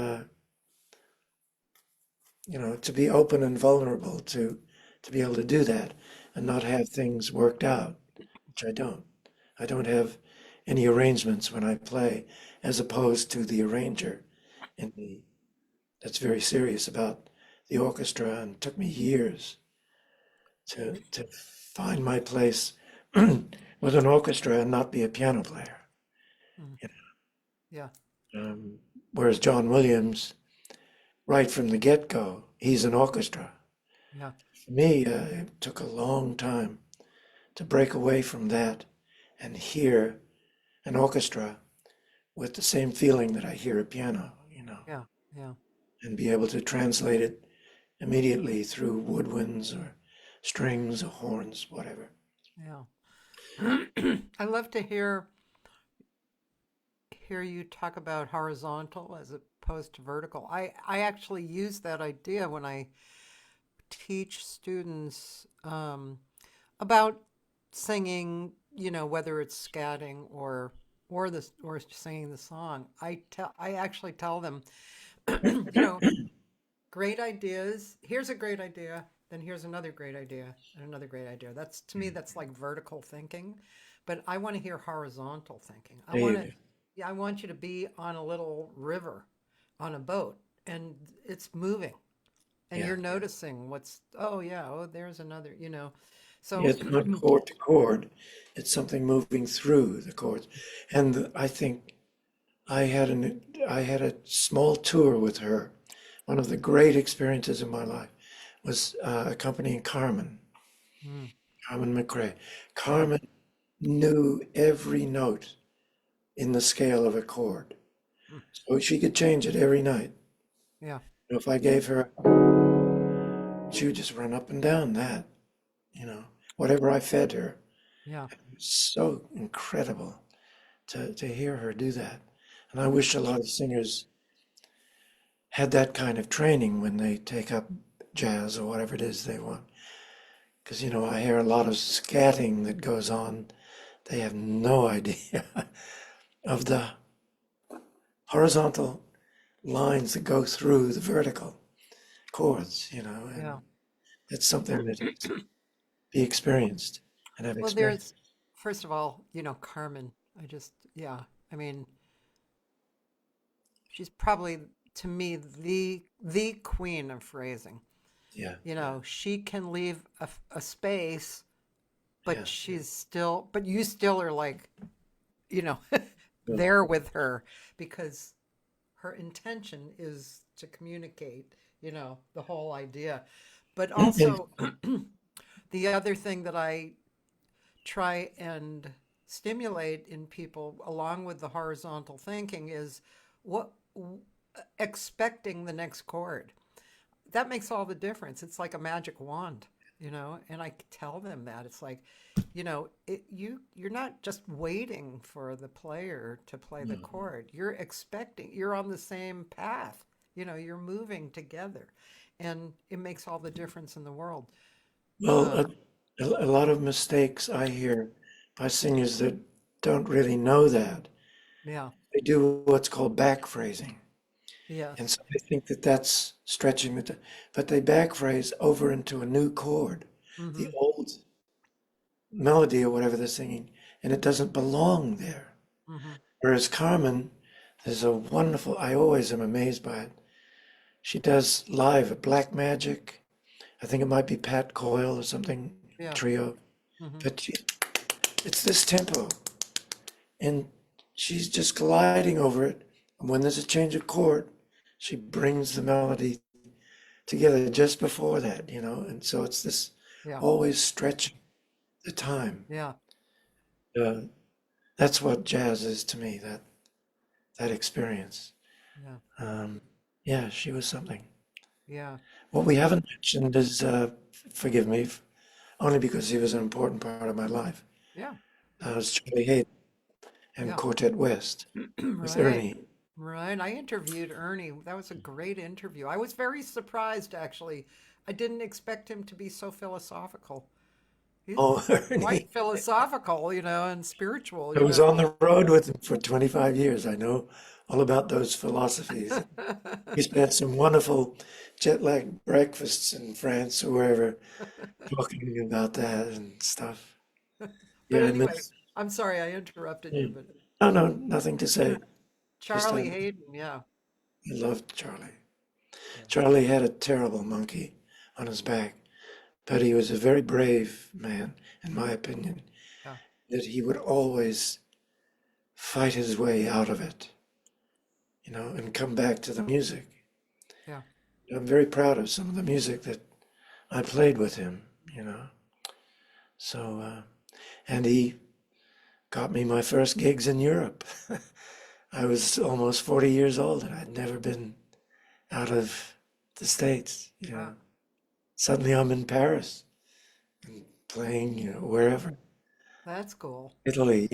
to be open and vulnerable to be able to do that and not have things worked out, which I don't. I don't have any arrangements when I play, as opposed to the arranger in the that's very serious about the orchestra, and took me years to find my place with an orchestra and not be a piano player. Mm. You Yeah. know? Whereas John Williams, right from the get-go, he's an orchestra. Yeah. For me, it took a long time to break away from that and hear an orchestra with the same feeling that I hear a piano, Yeah. Yeah. and be able to translate it immediately through woodwinds or strings or horns, whatever. Yeah. I love to hear you talk about horizontal as opposed to vertical. I actually use that idea when I teach students about singing, whether it's scatting or singing the song. I actually tell them, you know, great ideas. Here's a great idea. Then here's another great idea and another great idea. That's to me, that's like vertical thinking, but I want to hear horizontal thinking. There you go. Yeah, I want you to be on a little river, on a boat, and it's moving, and Yeah. you're noticing oh yeah, oh there's another, So It's not chord to chord. It's something moving through the chords. And I think I had a small tour with her. One of the great experiences of my life was accompanying Carmen Mm, McRae. yeah, Carmen knew every note in the scale of a chord, mm, so she could change it every night. yeah, If I gave her, she would just run up and down that, whatever I fed her. yeah, It was so incredible to hear her do that. And I wish a lot of singers had that kind of training when they take up jazz or whatever it is they want. Because, I hear a lot of scatting that goes on. They have no idea of the horizontal lines that go through the vertical chords, and yeah. it's something that has to be experienced and have Well, experienced. first of all, Carmen. Yeah. I mean, she's probably to me the queen of phrasing. Yeah, She can leave a space, yeah. but you still are like, you know, Yeah. there with her because her intention is to communicate, the whole idea. But And also, the other thing that I try and stimulate in people, along with the horizontal thinking, is what expecting the next chord. That makes all the difference. It's like a magic wand, and I tell them that it's like, you're not just waiting for the player to play the no. chord. You're on the same path. You're moving together, and it makes all the difference in the world. Well, Uh, a lot of mistakes I hear by singers that don't really know that. yeah. They do what's called back phrasing. And Yes. so they think that that's stretching but they back phrase over into a new chord, the Mm-hmm. old melody or whatever they're singing, and it doesn't belong there. Mm-hmm. Whereas Carmen, there's a wonderful, I always am amazed by it. She does live at Black Magic. I think it might be Pat Coyle or something, Yeah. trio. Mm-hmm. But it's this tempo, and she's just gliding over it. And when there's a change of chord, she brings the melody together just before that, and so it's this Yeah. always stretching the time. Yeah. Uh, that's what jazz is to me, that experience. Yeah. Um, yeah, she was something. Yeah. What we haven't mentioned is, forgive me, only because he was an important part of my life, Yeah. was Charlie Hayden and Yeah. Quartet West with Right. Ernie. Right. I interviewed Ernie. That was a great interview. I was very surprised, actually. I didn't expect him to be so philosophical. He's Oh, quite Ernie. philosophical, and spiritual, I was on the road with him for 25 years. I know all about those philosophies. We spent some wonderful jet lag breakfasts in France or wherever talking about that and stuff. But Yeah, I anyway, miss. I'm sorry I interrupted you, Yeah. but No, no, nothing to yeah. say. Just Charlie Hayden, yeah. I loved Charlie. Yeah. Charlie had a terrible monkey on his back, but he was a very brave man, in my opinion. Yeah. that he would always fight his way out of it, and come back to the music. Yeah. I'm very proud of some of the music that I played with him, So, and he got me my first gigs in Europe. I was almost 40 years old and I'd never been out of the States, Wow. Suddenly I'm in Paris and playing, wherever. That's cool. Italy,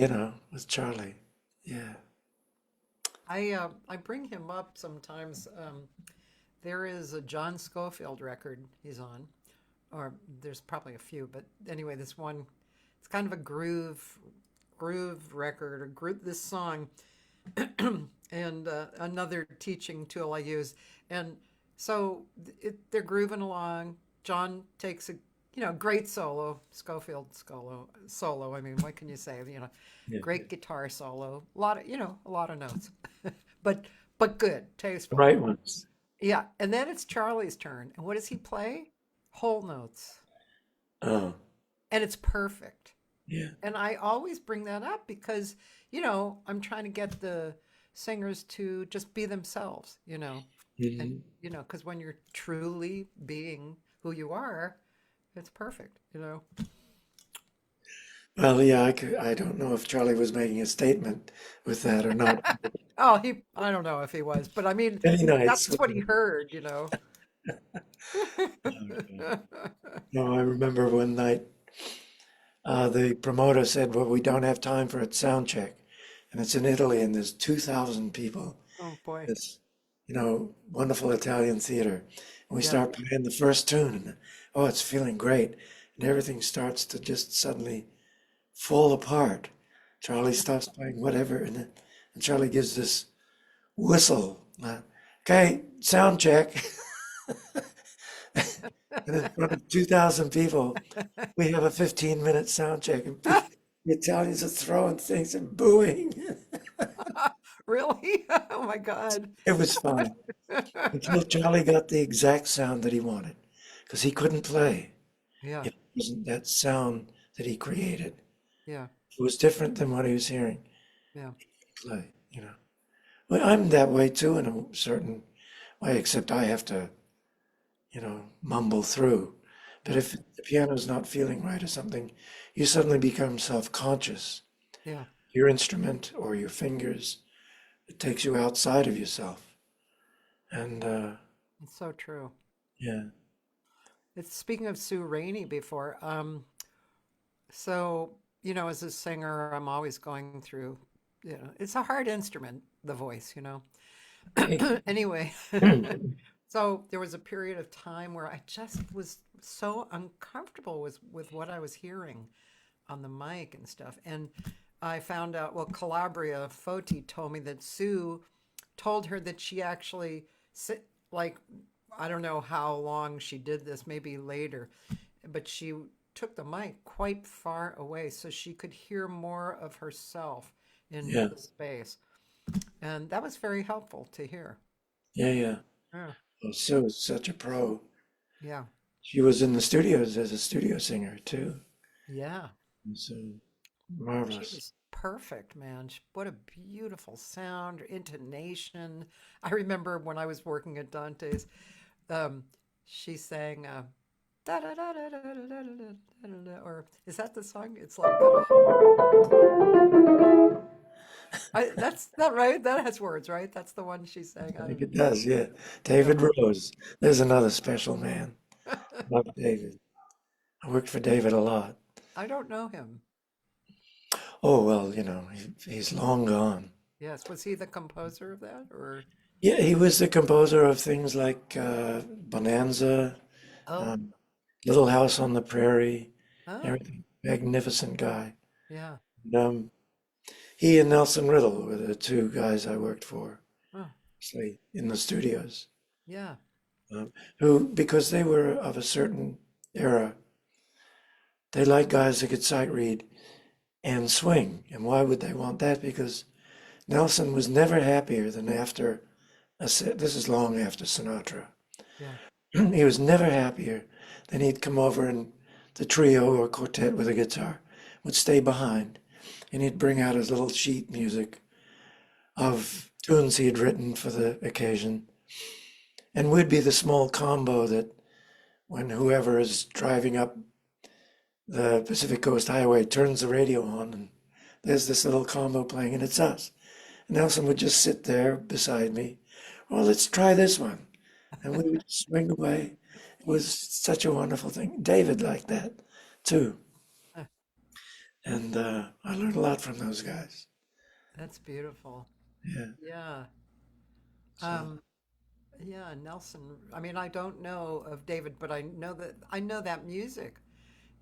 with Charlie. Yeah. I bring him up sometimes. There is a John Scofield record he's on, or there's probably a few, but anyway, this one, it's kind of a groove record, or groove this song, and another teaching tool I use, and so they're grooving along. John takes a great solo, Scofield solo. I mean, what can you say? Yeah. Great guitar solo, a lot of notes, but good, tasteful. Right ones. Yeah, and then it's Charlie's turn, and what does he play? Whole notes, Oh, and it's perfect. yeah. And I always bring that up because I'm trying to get the singers to just be themselves, Mhm. and because when you're truly being who you are, it's perfect. Well, yeah, I don't know if Charlie was making a statement with that or not. Oh, I don't know if he was, but I mean, Many nights. that's what he heard. No, I remember one night the promoter said, "Well, we don't have time for a sound check," and it's in Italy, and there's 2,000 people. Oh boy. This, wonderful Italian theater. And we Yeah. start playing the first tune, and it's feeling great, and everything starts to just suddenly fall apart. Charlie stops playing whatever, and Charlie gives this whistle. Okay, sound check. And in front of 2,000 people, we have a 15-minute sound check, and the Italians are throwing things and booing. Really? Oh my God. It was fun until Charlie got the exact sound that he wanted, because he couldn't play Yeah. if it wasn't that sound that he created. Yeah. It was different than what he was hearing. Yeah. Play. Well, I'm that way too in a certain way, except I have to, mumble through. But if the piano's not feeling right or something, you suddenly become self-conscious. Yeah. Your instrument or your fingers, it takes you outside of yourself. And It's so true. yeah, It's speaking of Sue Rainey before. So, as a singer, I'm always going through, it's a hard instrument, the voice. Anyway, so there was a period of time where I just was so uncomfortable with what I was hearing on the mic and stuff. And I found out, well, Calabria Foti told me that Sue told her that she actually, like, I don't know how long she did this, maybe later, but she took the mic quite far away so she could hear more of herself in yeah, the space. And that was very helpful to hear. yeah. Yeah. Well, Sue is such a pro. Yeah. She was in the studios as a studio singer too. Yeah. So She marvelous. was perfect, man. What a beautiful sound, intonation. I remember when I was working at Dante's, she sang da da da da da da da da da da, or is that the song? It's like that's not right. That has words, right? That's the one she sang. I I think don't it does, yeah. David Rose. There's another special man. Love David. I worked for David a lot. I don't know him. Oh, well, he's long gone. Yes, was he the composer of that, or? Yeah, he was the composer of things like Bonanza, Oh, um, Little House on the Prairie, oh, everything. Magnificent guy. yeah. And, he and Nelson Riddle were the two guys I worked for, Oh, actually, in the studios. yeah. Who, because they were of a certain era, they liked guys that could sight read and swing. And why would they want that? Because Nelson was never happier than after this is long after Sinatra. Yeah. He was never happier than he'd come over and the trio or quartet with a guitar would stay behind and he'd bring out his little sheet music of tunes he had written for the occasion. And we'd be the small combo that when whoever is driving up the Pacific Coast Highway turns the radio on and there's this little combo playing and it's us. And Nelson would just sit there beside me. Well, let's try this one. And we would swing away. It was such a wonderful thing. David liked that too. And I learned a lot from those guys. That's beautiful. Yeah. Yeah. So, Yeah, Nelson. I mean, I don't know of David, but I know that music.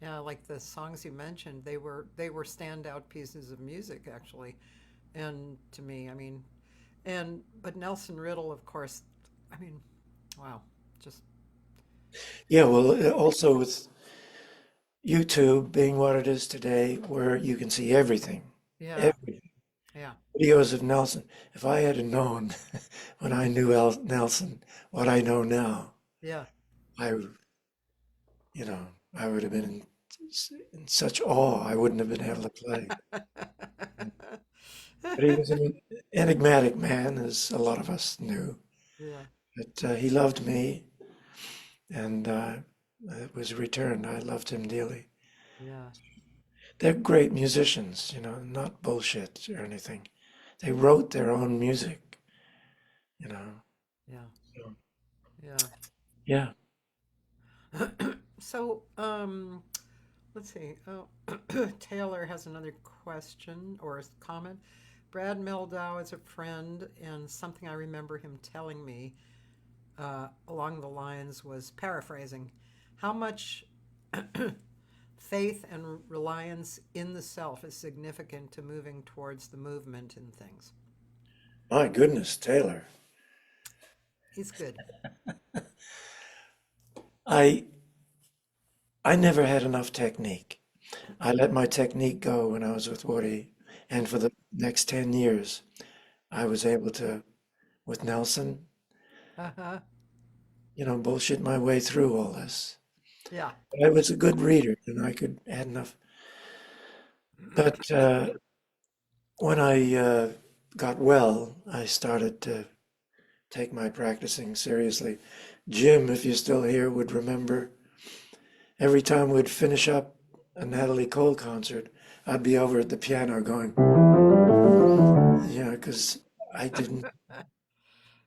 Yeah, like the songs you mentioned, they were standout pieces of music actually. And to me, I mean, but Nelson Riddle, of course, I mean, wow, just yeah, well, also with YouTube being what it is today, where you can see everything, yeah, everything. yeah, Videos of Nelson. If I had known when I knew Nelson what I know now, yeah. I, you know, I would have been in such awe. I wouldn't have been able to play. But he was an enigmatic man, as a lot of us knew. Yeah, But he loved me, and it was returned. I loved him dearly. yeah, They're great musicians, not bullshit or anything. They wrote their own music, you know. yeah, So, yeah. yeah. So, let's see. Oh, Taylor has another question or a comment. Brad Meldau is a friend, and something I remember him telling me along the lines was paraphrasing how much faith and reliance in the self is significant to moving towards the movement in things. My goodness, Taylor. He's good. I I never had enough technique. I let my technique go when I was with Woody, and for the next 10 years, I was able to, with Nelson, Uh-huh. bullshit my way through all this. Yeah. But I was a good reader, and I could add enough. But when I got well, I started to take my practicing seriously. Jim, if you're still here, would remember every time we'd finish up a Natalie Cole concert, I'd be over at the piano going, because I didn't.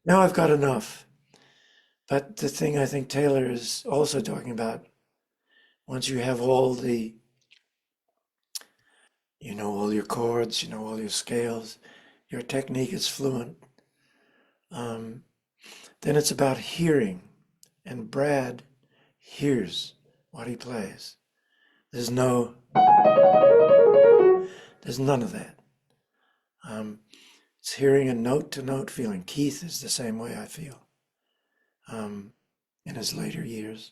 Now I've got enough. But the thing I think Taylor is also talking about, once you have all all your chords, all your scales, your technique is fluent, then it's about hearing. And Brad hears what he plays. There's none of that. It's hearing a note-to-note feeling. Keith is the same way I feel in his later years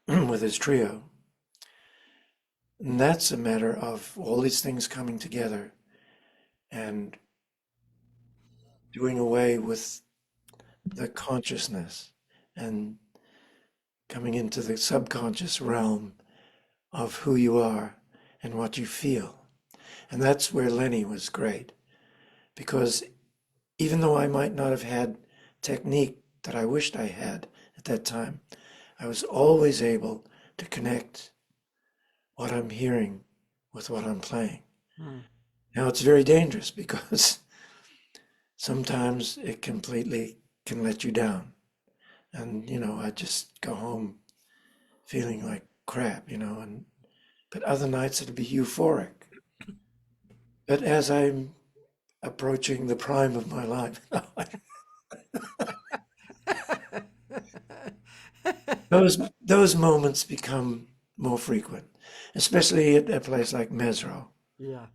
with his trio. And that's a matter of all these things coming together and doing away with the consciousness and coming into the subconscious realm of who you are and what you feel. And that's where Lenny was great, because even though I might not have had technique that I wished I had at that time, I was always able to connect what I'm hearing with what I'm playing. Hmm. Now it's very dangerous because sometimes it completely can let you down. And, I just go home feeling like crap, but other nights it'd be euphoric. But as I'm approaching the prime of my life, those moments become more frequent, especially at a place like Mesro. Yeah.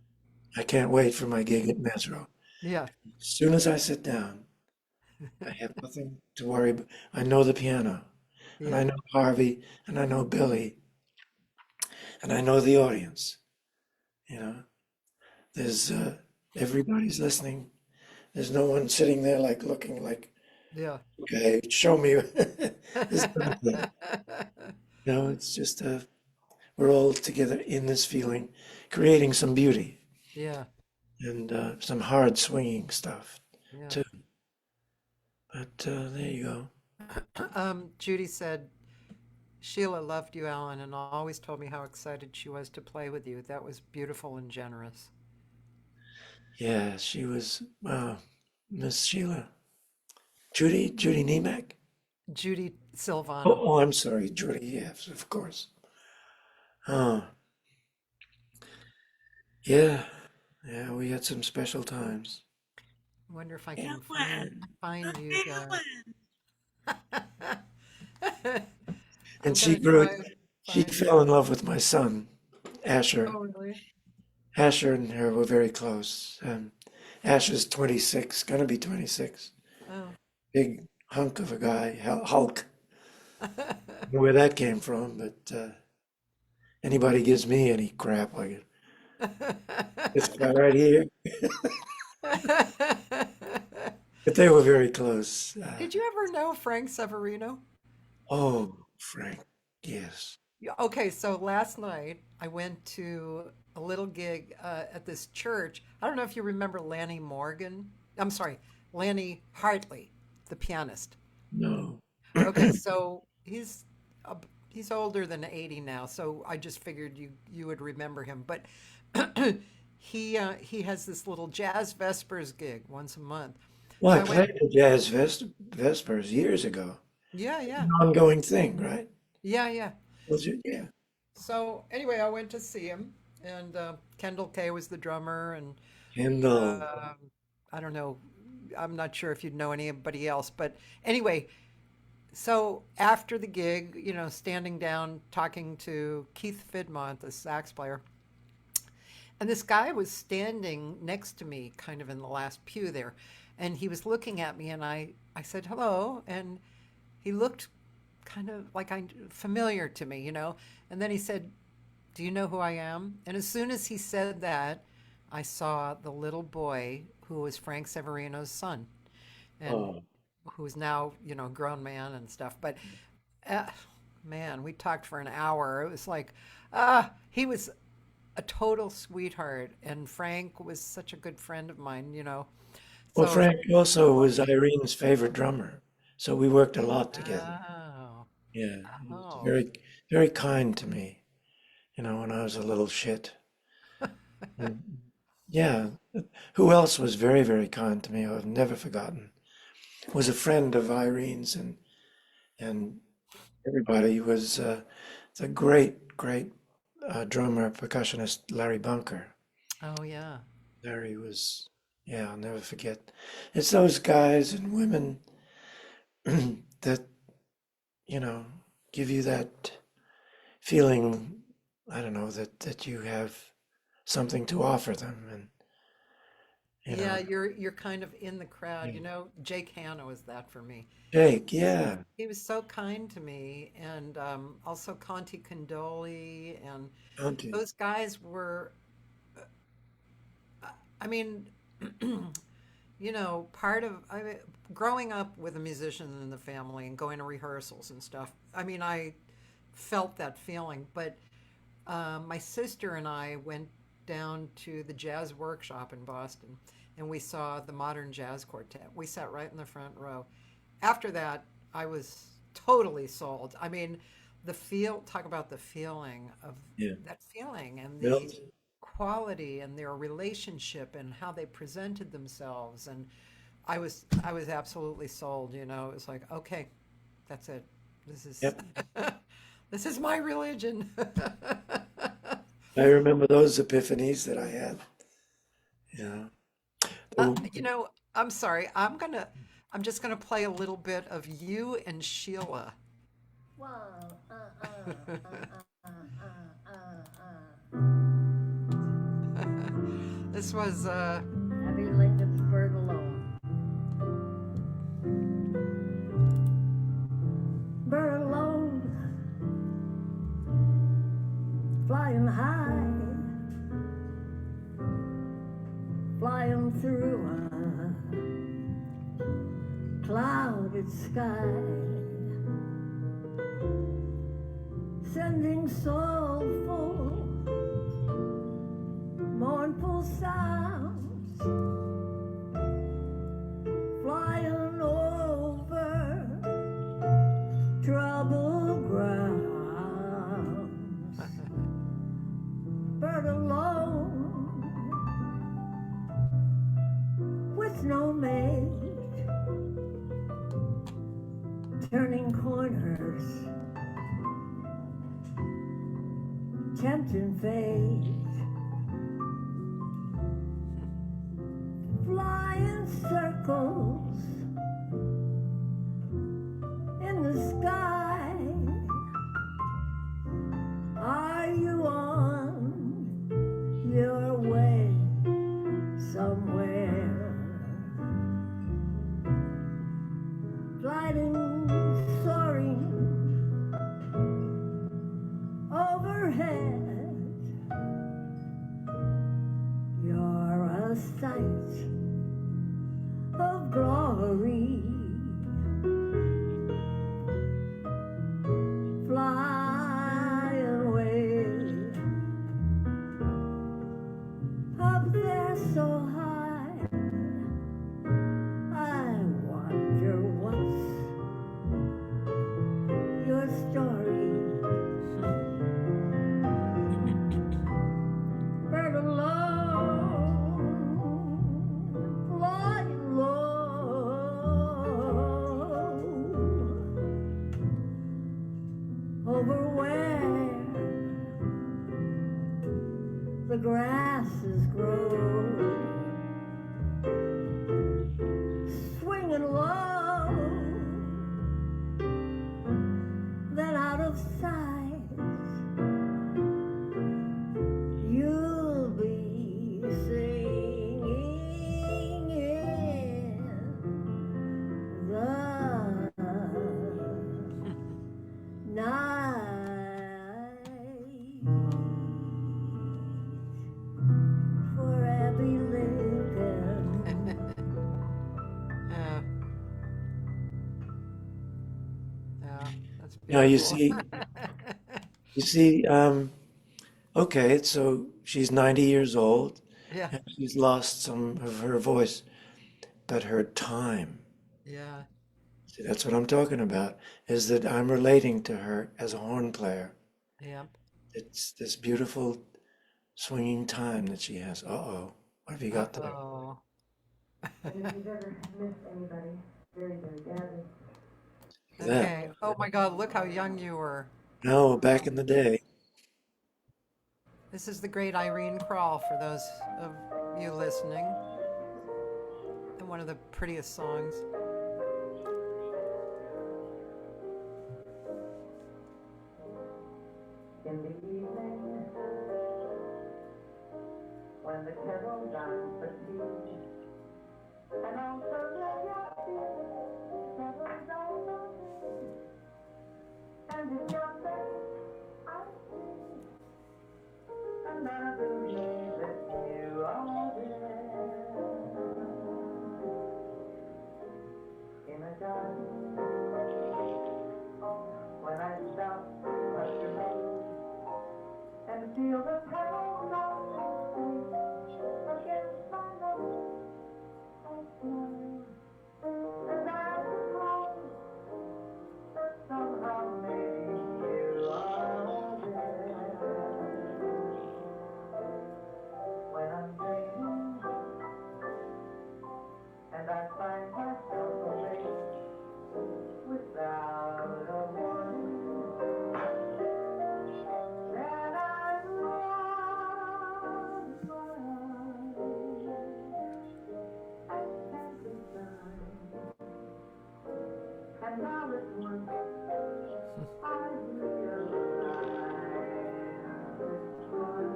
I can't wait for my gig at Mesro. Yeah. As soon as I sit down, I have nothing to worry about. I know the piano, and I Yeah. know Harvey, and I know Billy, and I know the audience. There's everybody's listening. There's no one sitting there looking like, Yeah. okay, show me. There's none of that. It's just we're all together in this feeling, creating some beauty. Yeah. and some hard swinging stuff Yeah. too. But there you go. Judy said, Sheila loved you, Alan, and always told me how excited she was to play with you. That was beautiful and generous. Yeah, she was Miss Sheila. Judy Niemek. Judy Oh, Silvano. oh, I'm sorry, Judy. Yes, of course. Oh, yeah, yeah. We had some special times. I wonder if I can Alan, find you guys. Alan. I'm And she gonna grew. try to She find you. fell in love with my son, Asher. Oh, really? Asher and her were very close. Asher's 26, gonna be 26. Oh. Big hunk of a guy, Hulk. Don't know where that came from, but anybody gives me any crap like it. This guy right here. But they were very close. Did you ever know Frank Severino? Oh, Frank, yes. Yeah, okay, so last night I went to a little gig at this church. I don't know if you remember Lanny Morgan. I'm sorry, Lanny Hartley, the pianist. No. Okay, so he's older than 80 now, so I just figured you would remember him. But he has this little jazz vespers gig once a month. Well, So I I went. played the Jazz Vespers years ago. Yeah, yeah, An ongoing thing, right? yeah, yeah. Was it? Yeah. So anyway, I went to see him, and Kendall Kay was the drummer, and Kendall. um I don't know, I'm not sure if you'd know anybody else, but anyway, so after the gig, standing down talking to Keith Fidmont, the sax player, and this guy was standing next to me, kind of in the last pew there, and he was looking at me, and I said hello, and he looked kind of like familiar to me, and then he said, "Do you know who I am?" And as soon as he said that, I saw the little boy who was Frank Severino's son, and Oh, who is now, a grown man and stuff. But uh, man, we talked for an hour. It was like, he was a total sweetheart, and Frank was such a good friend of mine. well, So, Frank also was Irene's favorite drummer, so we worked a lot together. oh, Yeah, he was oh, very, very kind to me, when I was a little shit. And yeah, who else was very, very kind to me? I've never forgotten. Was a friend of Irene's, and everybody was the great, great drummer, percussionist Larry Bunker. oh yeah, Larry was, yeah, I'll never forget. It's those guys and women that, you know, give you that feeling, I don't know, that you have something to offer them. And, you yeah. know, You're kind of in the crowd. yeah. Jake Hanna was that for me. Jake, He was yeah, he was so kind to me, and also Conti Condoli, and Auntie. those guys were. I mean, part of growing up with a musician in the family and going to rehearsals and stuff. I mean, I felt that feeling, but my sister and I went down to the jazz workshop in Boston, and we saw the Modern Jazz Quartet. We sat right in the front row. After that, I was totally sold. I mean, talk about the feeling of Yeah. that feeling and the Milt. quality and their relationship and how they presented themselves. And I was absolutely sold. It was like, okay, that's it. This is Yep. this is my religion. I remember those epiphanies that I had. Yeah. Oh, I'm sorry. I'm just gonna play a little bit of you and Sheila. One, This was Abby Lincolnsburg alone. Bird alone, flying high, flying through a clouded sky, sending soulful mournful sounds flying over troubled grounds. Bird alone with no mate, turning corners, tempting fate. Flying circles in the sky. Are you on your way somewhere? Gliding, soaring overhead. You're a sight of glory. Fly away up there so high. I wonder what's your story. Bird alone, flying low over where the grasses grow, swinging low, then out of sight. You'll be singing in the night for Abby Lincoln. Yeah. Yeah, that's Now you beautiful. see, okay, so she's 90 years old Yeah, and she's lost some of her voice, but her time. yeah, See, that's what I'm talking about, is that I'm relating to her as a horn player. yeah. It's this beautiful swinging time that she has. Uh-oh, what have you got there? Uh-oh. And if you've ever missed anybody very, very badly, That. Okay. Oh my God, look how young you were. No, back in the day. This is the great Irene Kral for those of you listening. And one of the prettiest songs. in the evening, when the kettle dance for tea, and also let your feelings settle down on me, and in your face I see another me that you are there. In a garden, when I stop at your name and feel the petals of your face against my nose, I smile, and I suppose that somehow maybe you are there. When I'm dreaming and I find myself awake without a warning, then I run my eyes and decide. And now at once I realize it's fun,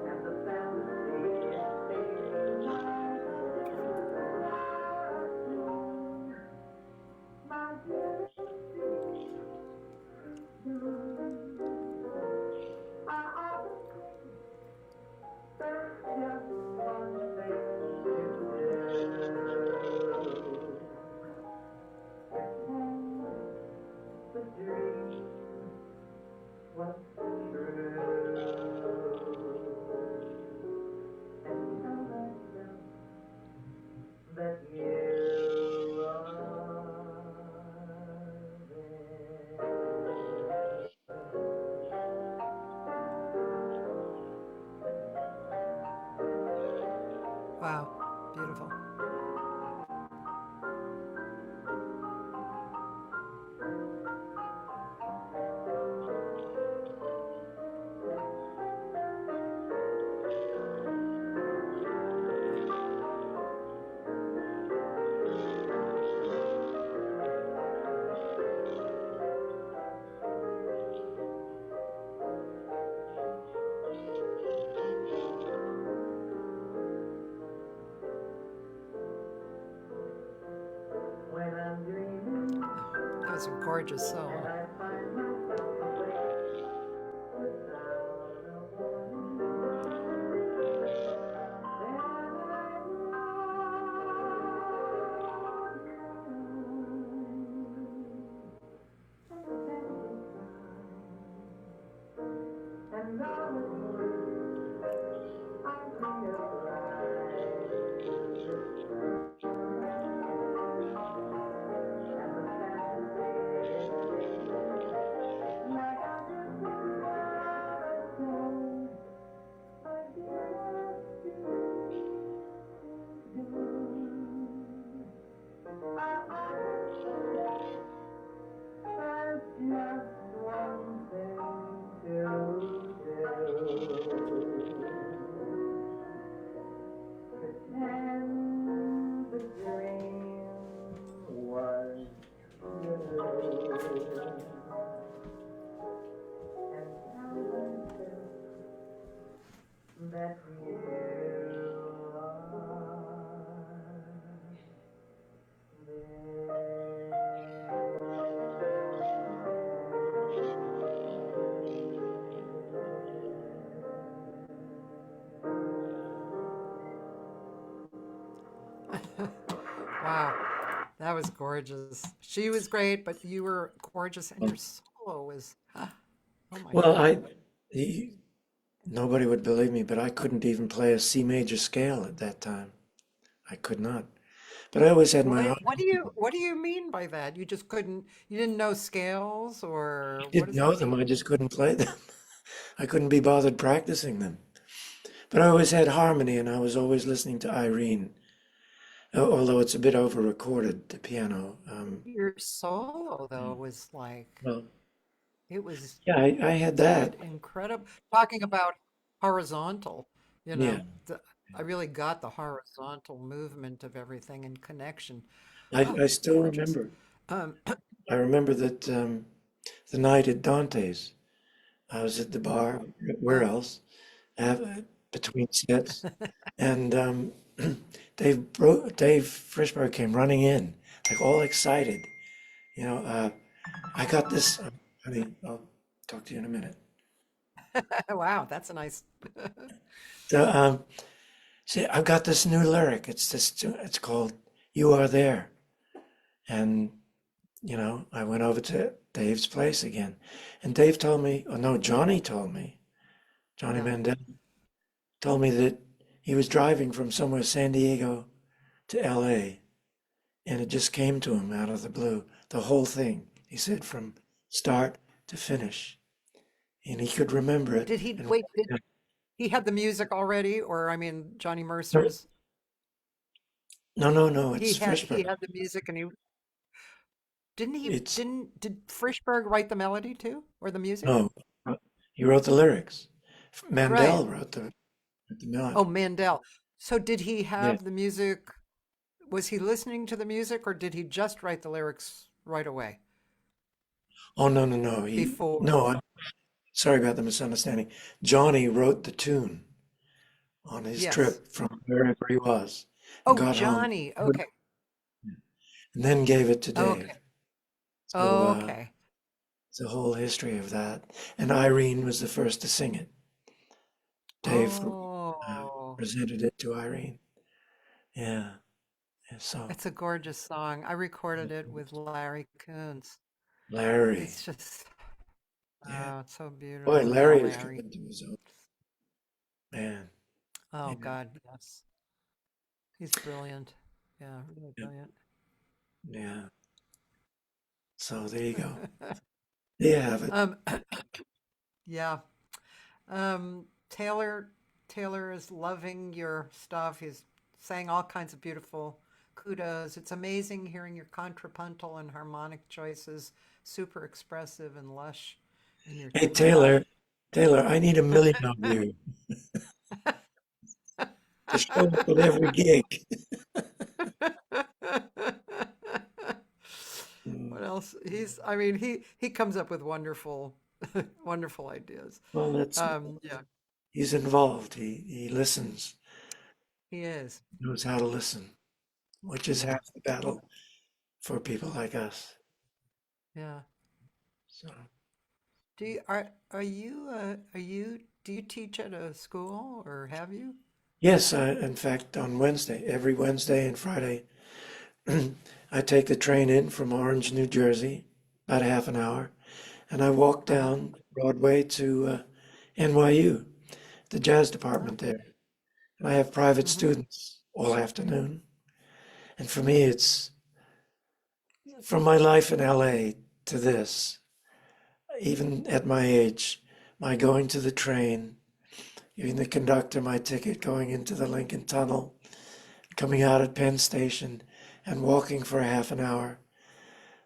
and the fantasy stays alive. My dearest I often think there's just one thing to do. Wow. Beautiful. When I'm dreaming That was a gorgeous and solo. I find myself awake without a warning, then and all at once I there's just one thing to do. Pretend the dream was true. And tell myself that you Wow. That was gorgeous. She was great, but you were gorgeous, and your solo was, oh my Well, God. he- nobody would believe me, but I couldn't even play a C major scale at that time. I could not. But I always had my What, heart. what do you mean by that? You just couldn't, you didn't know scales, I or what didn't does know that them, mean? I just couldn't play them. I couldn't be bothered practicing them. But I always had harmony, and I was always listening to Irene, although it's a bit over recorded, the piano. Your solo, though, Mm. was like, Well, it was yeah, I had that that. incredible. Talking about horizontal, you Yeah, know, I really got the horizontal movement of everything and connection. Oh, I still gorgeous. remember. Um, I remember that the night at Dante's, I was at the bar, where oh, else, between sets, and Dave Frischberg came running in, like all excited. You know, I got this, honey, I'll talk to you in a minute. wow, that's a nice. So, see, I've got this new lyric. It's called "You Are There," and I went over to Dave's place again, and Dave told me, oh no, Johnny told me, Johnny Yeah. Mandel told me that he was driving from somewhere San Diego to LA, and it just came to him out of the blue, the whole thing. He said from start to finish, and he could remember it. Did he And wait? Did he had the music already, or I mean, Johnny no, Mercer's? no, it's He Frischberg. had the music, and It's did Frischberg write the melody too, or the music? no, he wrote the lyrics. Right. Mandel wrote the Oh, melody. Mandel. So did he Yeah. have the music? Was he listening to the music, or did he just write the lyrics right away Oh no, before? no. Sorry about the misunderstanding. Johnny wrote the tune on his Yes. trip from wherever he was and Oh, got home, Johnny. Okay. and then gave it to Okay. Dave. So Okay. it's a whole history of that. And Irene was the first to sing it. Dave Oh, presented it to Irene. Yeah. And so it's a gorgeous song. I recorded it with Larry Coons. Larry, It's just, yeah. oh, it's so Boy, beautiful. Yeah, Larry is Larry. coming to his own. Man. Oh Yeah. God, yes. He's brilliant. Yeah, really Yeah. brilliant. Yeah. So there you go. There you have it. Um, yeah. Taylor is loving your stuff. He's sang all kinds of beautiful kudos. It's amazing hearing your contrapuntal and harmonic choices, super expressive and lush in your Hey, tuba. Taylor, I need 1 million of you to show up at every gig. Mm, What else? I mean, he comes up with wonderful, wonderful ideas. Well, that's Yeah, he's involved. He listens, he is. knows how to listen, which is Yeah, half the battle for people like us. yeah. So, Do you teach at a school or have you? yes, in fact, on Wednesday, every Wednesday and Friday, I take the train in from Orange, New Jersey, about a half an hour, and I walk Uh-huh. down Broadway to NYU, the jazz department Okay. there. And I have private Hmm. students all afternoon. And for me, it's from my life in LA to this, even at my age, my going to the train, giving the conductor my ticket, going into the Lincoln Tunnel, coming out at Penn Station, and walking for a half an hour,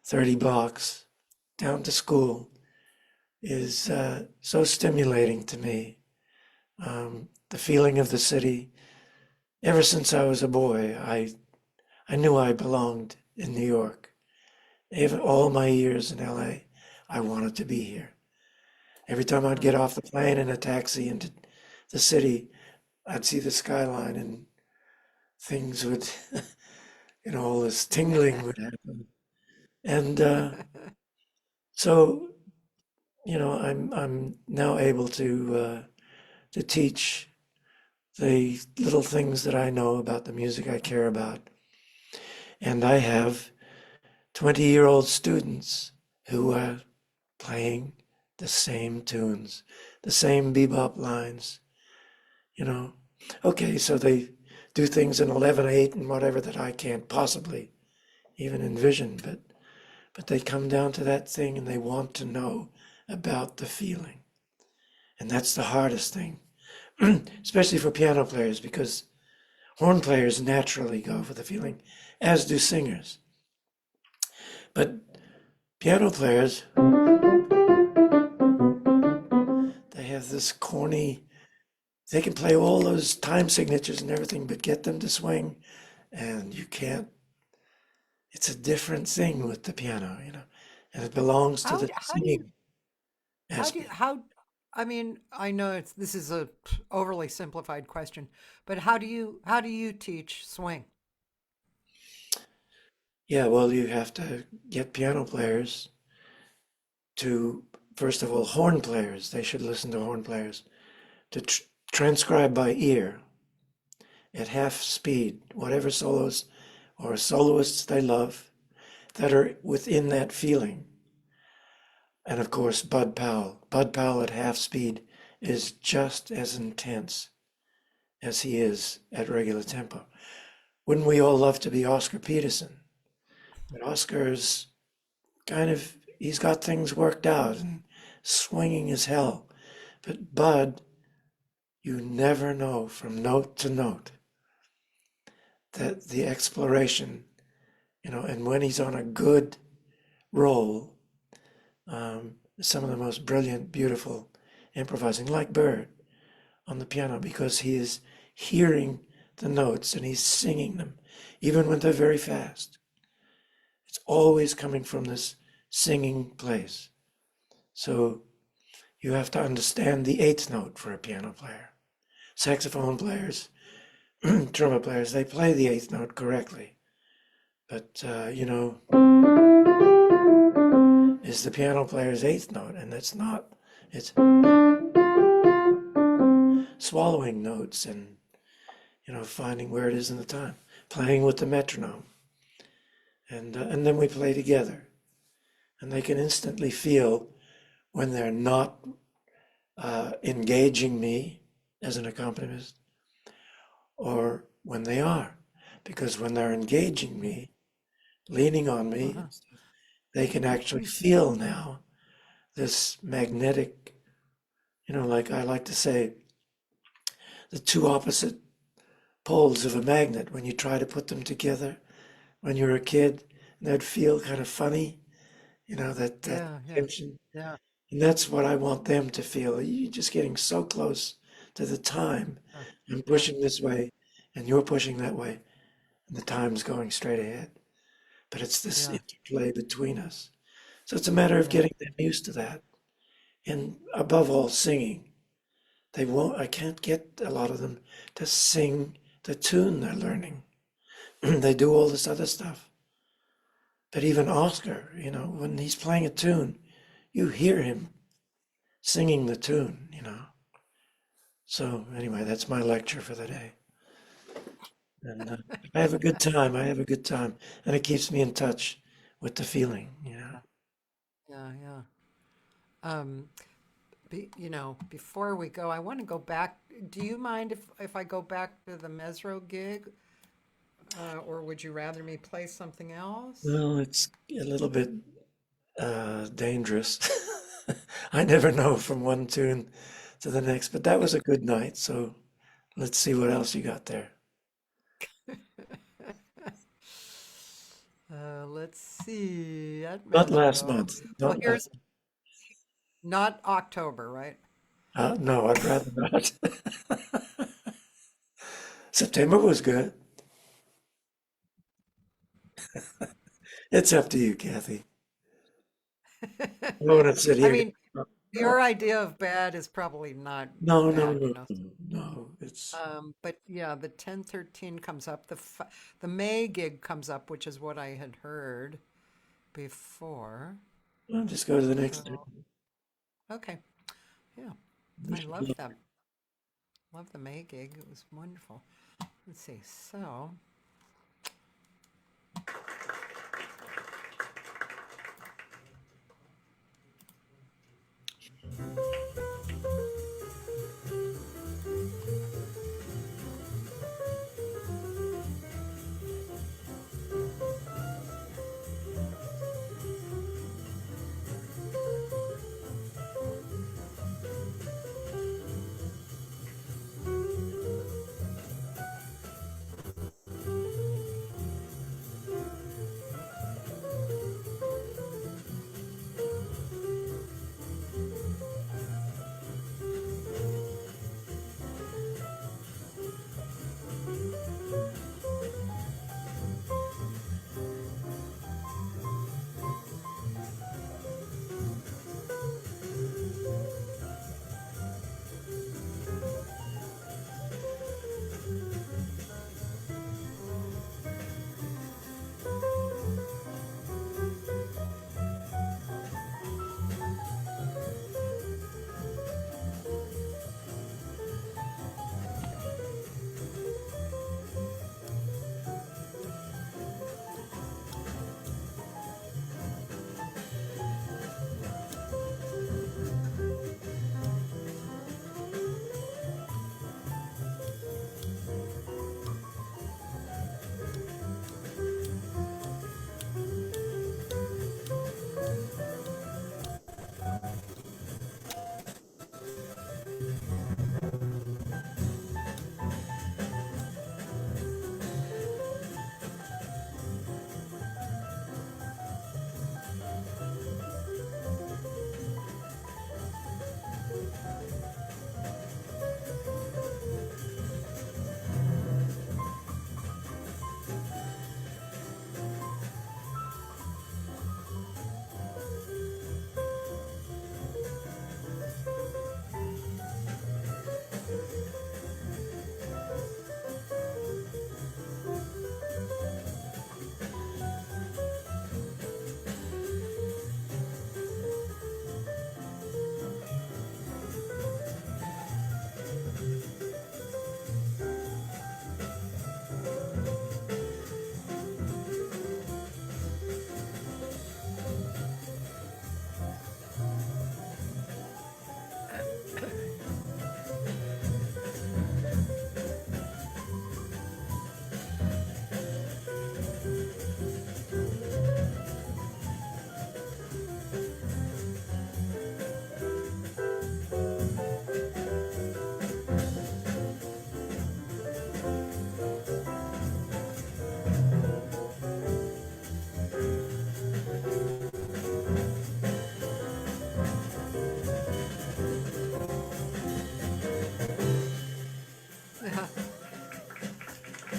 30 blocks down to school is so stimulating to me. The feeling of the city, ever since I was a boy, I knew I belonged in New York. Even all my years in LA, I wanted to be here. Every time I'd get off the plane in a taxi into the city, I'd see the skyline and things would, all this tingling would happen. And so, I'm now able to teach the little things that I know about the music I care about. And I have 20-year-old students who are playing the same tunes, the same bebop lines, you know. Okay, so they do things in 11/8 and whatever that I can't possibly even envision, but they come down to that thing and they want to know about the feeling. And that's the hardest thing, especially for piano players, because horn players naturally go for the feeling, as do singers. But piano players, they have this corny, they can play all those time signatures and everything, but get them to swing, and you can't. It's a different thing with the piano, and it belongs to How the d- how do you singing aspect. how I mean, I know this is a overly simplified question, but how do you teach swing? Yeah, well, you have to get piano players to, first of all, horn players. They should listen to horn players to transcribe by ear at half speed, whatever solos or soloists they love that are within that feeling. And of course, Bud Powell. Bud Powell at half speed is just as intense as he is at regular tempo. Wouldn't we all love to be Oscar Peterson? But Oscar's he's got things worked out and swinging as hell. But Bud, you never know from note to note that the exploration, and when he's on a good roll, some of the most brilliant, beautiful improvising, like Bird on the piano, because he is hearing the notes and he's singing them, even when they're very fast. It's always coming from this singing place. So you have to understand the eighth note for a piano player. Saxophone players, trumpet players, they play the eighth note correctly. But, is the piano player's eighth note, and it's not. It's swallowing notes and, finding where it is in the time, playing with the metronome. And then we play together. And they can instantly feel when they're not engaging me as an accompanist, or when they are. Because when they're engaging me, leaning on me, Uh-huh. they can actually feel now this magnetic, like I like to say, the two opposite poles of a magnet when you try to put them together when you're a kid, and they'd feel kind of funny, that Yeah, yeah, tension. yeah, And that's what I want them to feel. You're just getting so close to the time. yeah, I'm yeah, pushing this way, and you're pushing that way, and the time's going straight ahead. But it's this yeah, interplay between us. So it's a matter of yeah, getting them used to that. And above all, singing. They won't, I can't get a lot of them to sing the tune they're learning. They do all this other stuff. But even Oscar, when he's playing a tune, you hear him singing the tune. So anyway, that's my lecture for the day. And I have a good time. I have a good time. And it keeps me in touch with the feeling. yeah, yeah, yeah. Um, before we go, I want to go back. Do you mind if I go back to the Mesro gig, or would you rather me play something else? Well, it's a little bit dangerous. I never know from one tune to the next, but that was a good night. So let's see what else you got there. Let's see at Not last Mesro. month. Well, Not last. here's not October, right? No, I'd rather not. September was good. It's up to you, Kathy. I don't want to sit I here. mean, your idea of bad is probably not No, no, bad, no, no, no. It's But yeah, the 1013 comes up. The May gig comes up, which is what I had heard before. I'll just go to the next So, okay. Yeah, I one. love that. Love the May gig. It was wonderful. Let's see. So,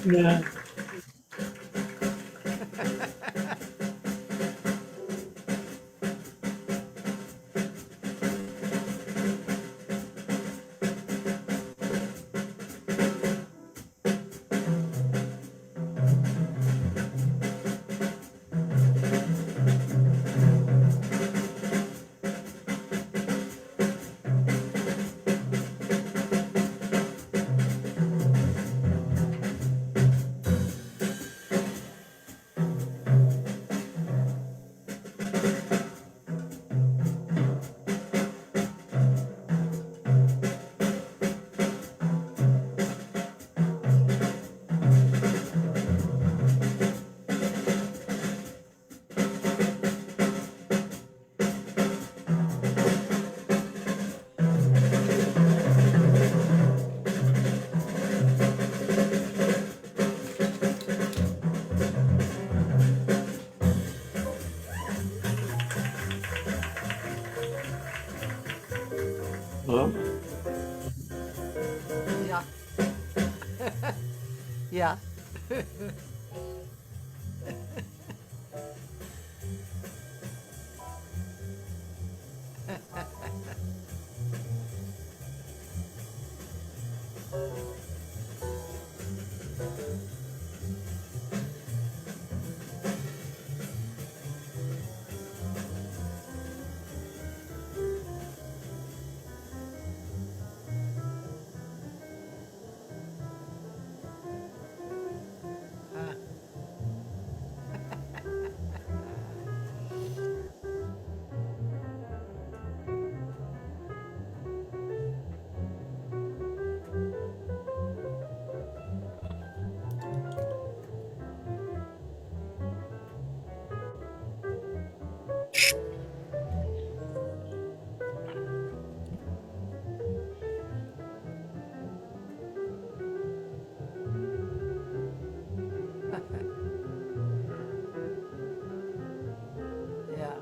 Yeah. Well, Yeah. Yeah. Uh, yeah.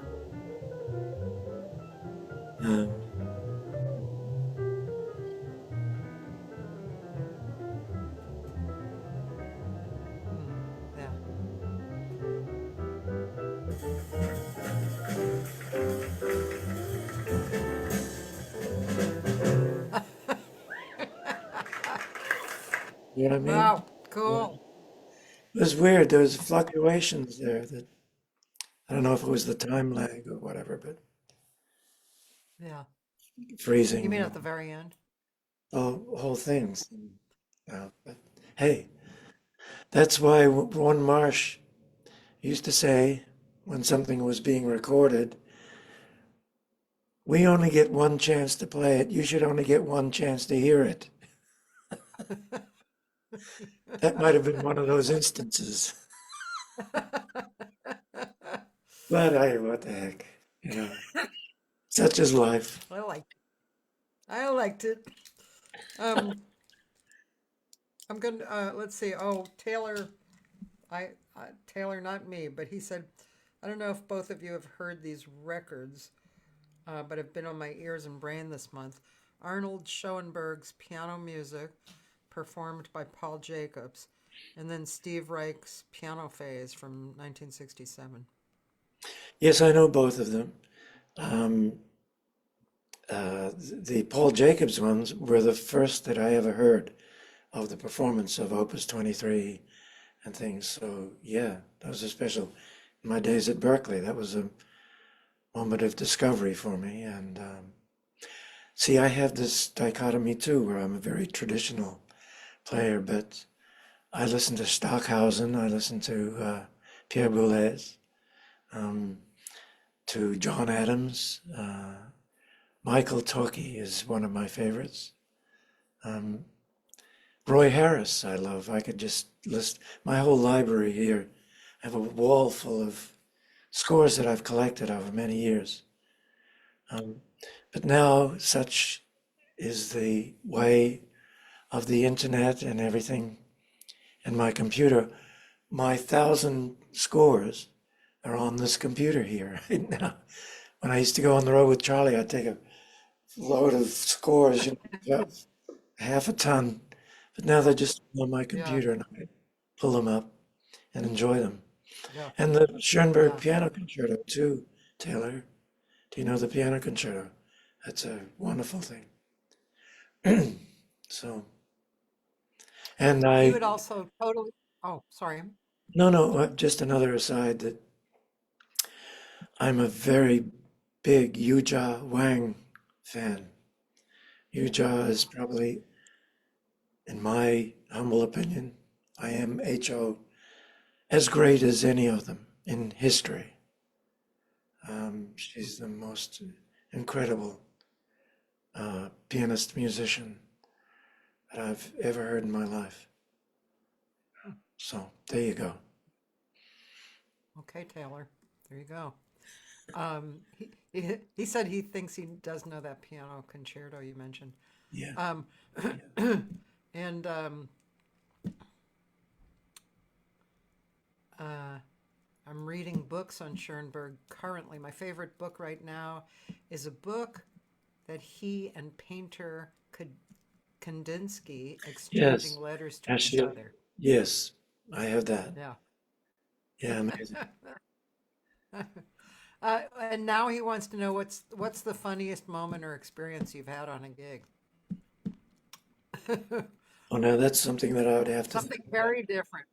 um, Mm, yeah. you know what I mean? Wow. Yeah. Cool. It was weird. There was fluctuations there that I don't know if it was the time lag or whatever, but Yeah. You mean freezing at the very end? whole things. But hey, that's why Ron Marsh used to say when something was being recorded, we only get one chance to play it. You should only get one chance to hear it. That might have been one of those instances. But what the heck, you know, such is life. I liked I liked it. Um, I'm gonna let's see. Oh, Taylor, Taylor, not me, but he said, I don't know if both of you have heard these records, but have been on my ears and brain this month. Arnold Schoenberg's piano music, performed by Paul Jacobs, and then Steve Reich's piano phase from 1967. Yes, I know both of them. Um, the Paul Jacobs ones were the first that I ever heard of the performance of Opus 23 and things. So yeah, that was a special. In my days at Berklee, that was a moment of discovery for me. And see, I have this dichotomy too, where I'm a very traditional player, but I listen to Stockhausen, I listen to Pierre Boulez, um, to John Adams. Michael Toki is one of my favorites. Um, Roy Harris, I love. I could just list my whole library here. I have a wall full of scores that I've collected over many years. Um, but now, such is the way of the internet and everything, and my computer, my 1,000 scores are on this computer here right now. When I used to go on the road with Charlie, I'd take a load of scores, about half a ton, but now they're just on my Yeah. computer, and pull them up and enjoy them. Yeah. And the Schoenberg Yeah. Piano Concerto too, Taylor. Do you know the piano concerto? That's a wonderful thing. So, and He I, would also totally. Oh, sorry. no, just another aside that I'm a very big Yuja Wang fan. Yuja is probably, in my humble opinion, IMHO, as great as any of them in history. She's the most incredible pianist musician that I've ever heard in my life. So there you go. Okay, Taylor. There you go. He said he thinks he does know that piano concerto you mentioned. Yeah. Um, and uh, I'm reading books on Schoenberg currently. My favorite book right now is a book that he and painter Kandinsky exchanging Yes. letters to each Actually, other. yes, I have that. Yeah. Yeah, amazing. And now he wants to know what's the funniest moment or experience you've had on a gig. Oh, now that's something that I would have to, Something very different.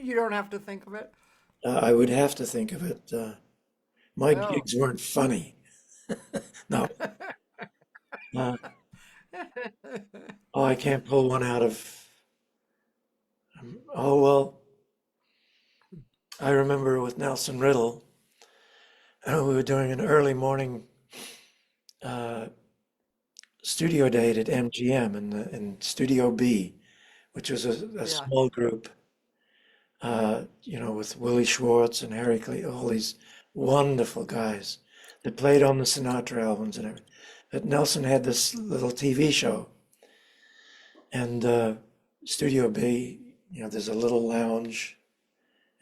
You don't have to think of it. I would have to think of it. My Oh. gigs weren't funny. No. Uh, oh, I can't pull one out of. Oh, well, I remember with Nelson Riddle, we were doing an early morning uh, studio date at MGM in Studio B, which was a Yeah. small group, with Willie Schwartz and Harry Cle all these wonderful guys that played on the Sinatra albums and everything. But Nelson had this little TV show, and Studio B, there's a little lounge,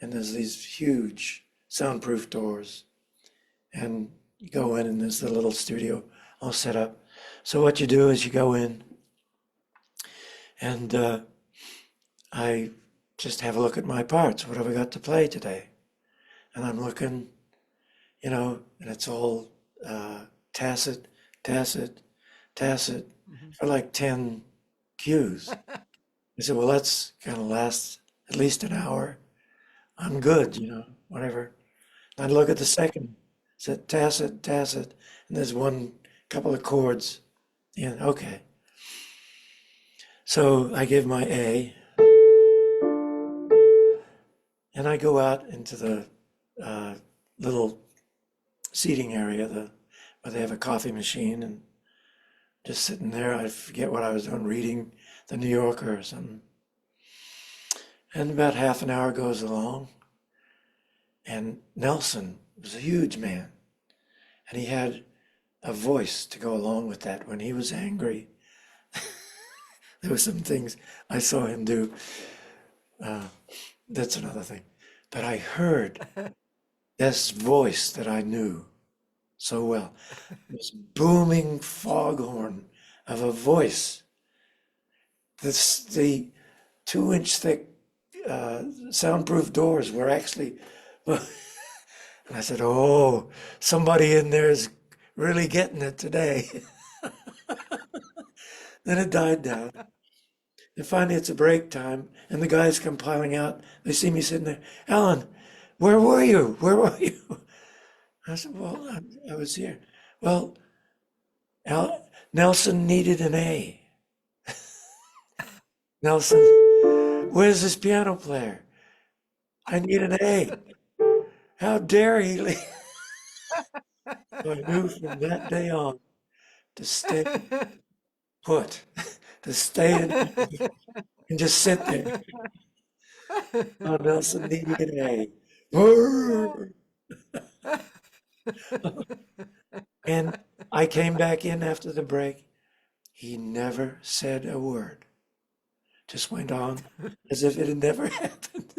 and there's these huge soundproof doors, and you go in, and there's the little studio all set up. So what you do is you go in, and I just have a look at my parts. What have I got to play today? And I'm looking, and it's all tacit, tacit, tacit for like 10 cues. I said, well, that's gonna last at least an hour. I'm good, whatever. I look at the second, said tacit, tacit, and there's one couple of chords. Yeah, okay. So I give my A, and I go out into the little seating area, where they have a coffee machine, and just sitting there. I forget what I was doing, reading the New Yorker or something. And about half an hour goes along, and Nelson was a huge man, and he had a voice to go along with that. When he was angry, there were some things I saw him do. That's another thing. But I heard this voice that I knew so well, this booming foghorn of a voice. The 2-inch thick soundproof doors were actually, and I said, oh, somebody in there is really getting it today. Then it died down. And finally it's a break time, and the guys come piling out. They see me sitting there. Alan, where were you? Where were you? I said, well, I was here. Well, Nelson needed an A. Nelson, where's this piano player? I need an A. How dare he leave? So I knew from that day on to stay put, to stay in and just sit there. Oh, Nelson needed an A. And I came back in after the break. He never said a word. Just went on as if it had never happened.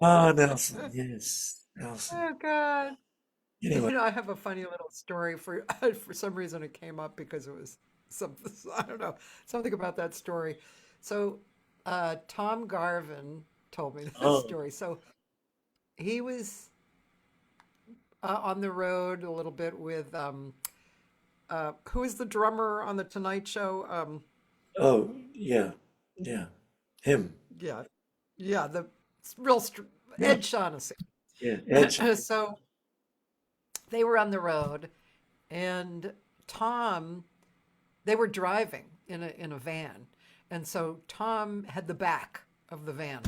Oh, Nelson, yes, Nelson. Oh God. Anyway, I have a funny little story for for some reason it came up because it was something I don't know, something about that story. So Tom Garvin told me this Oh, story. So he was on the road a little bit with who is the drummer on the Tonight Show? oh, yeah, yeah, him. Yeah, yeah, the real Yeah, Ed Shaughnessy. yeah, Edge. So they were on the road, and Tom, they were driving in a van, and so Tom had the back of the van,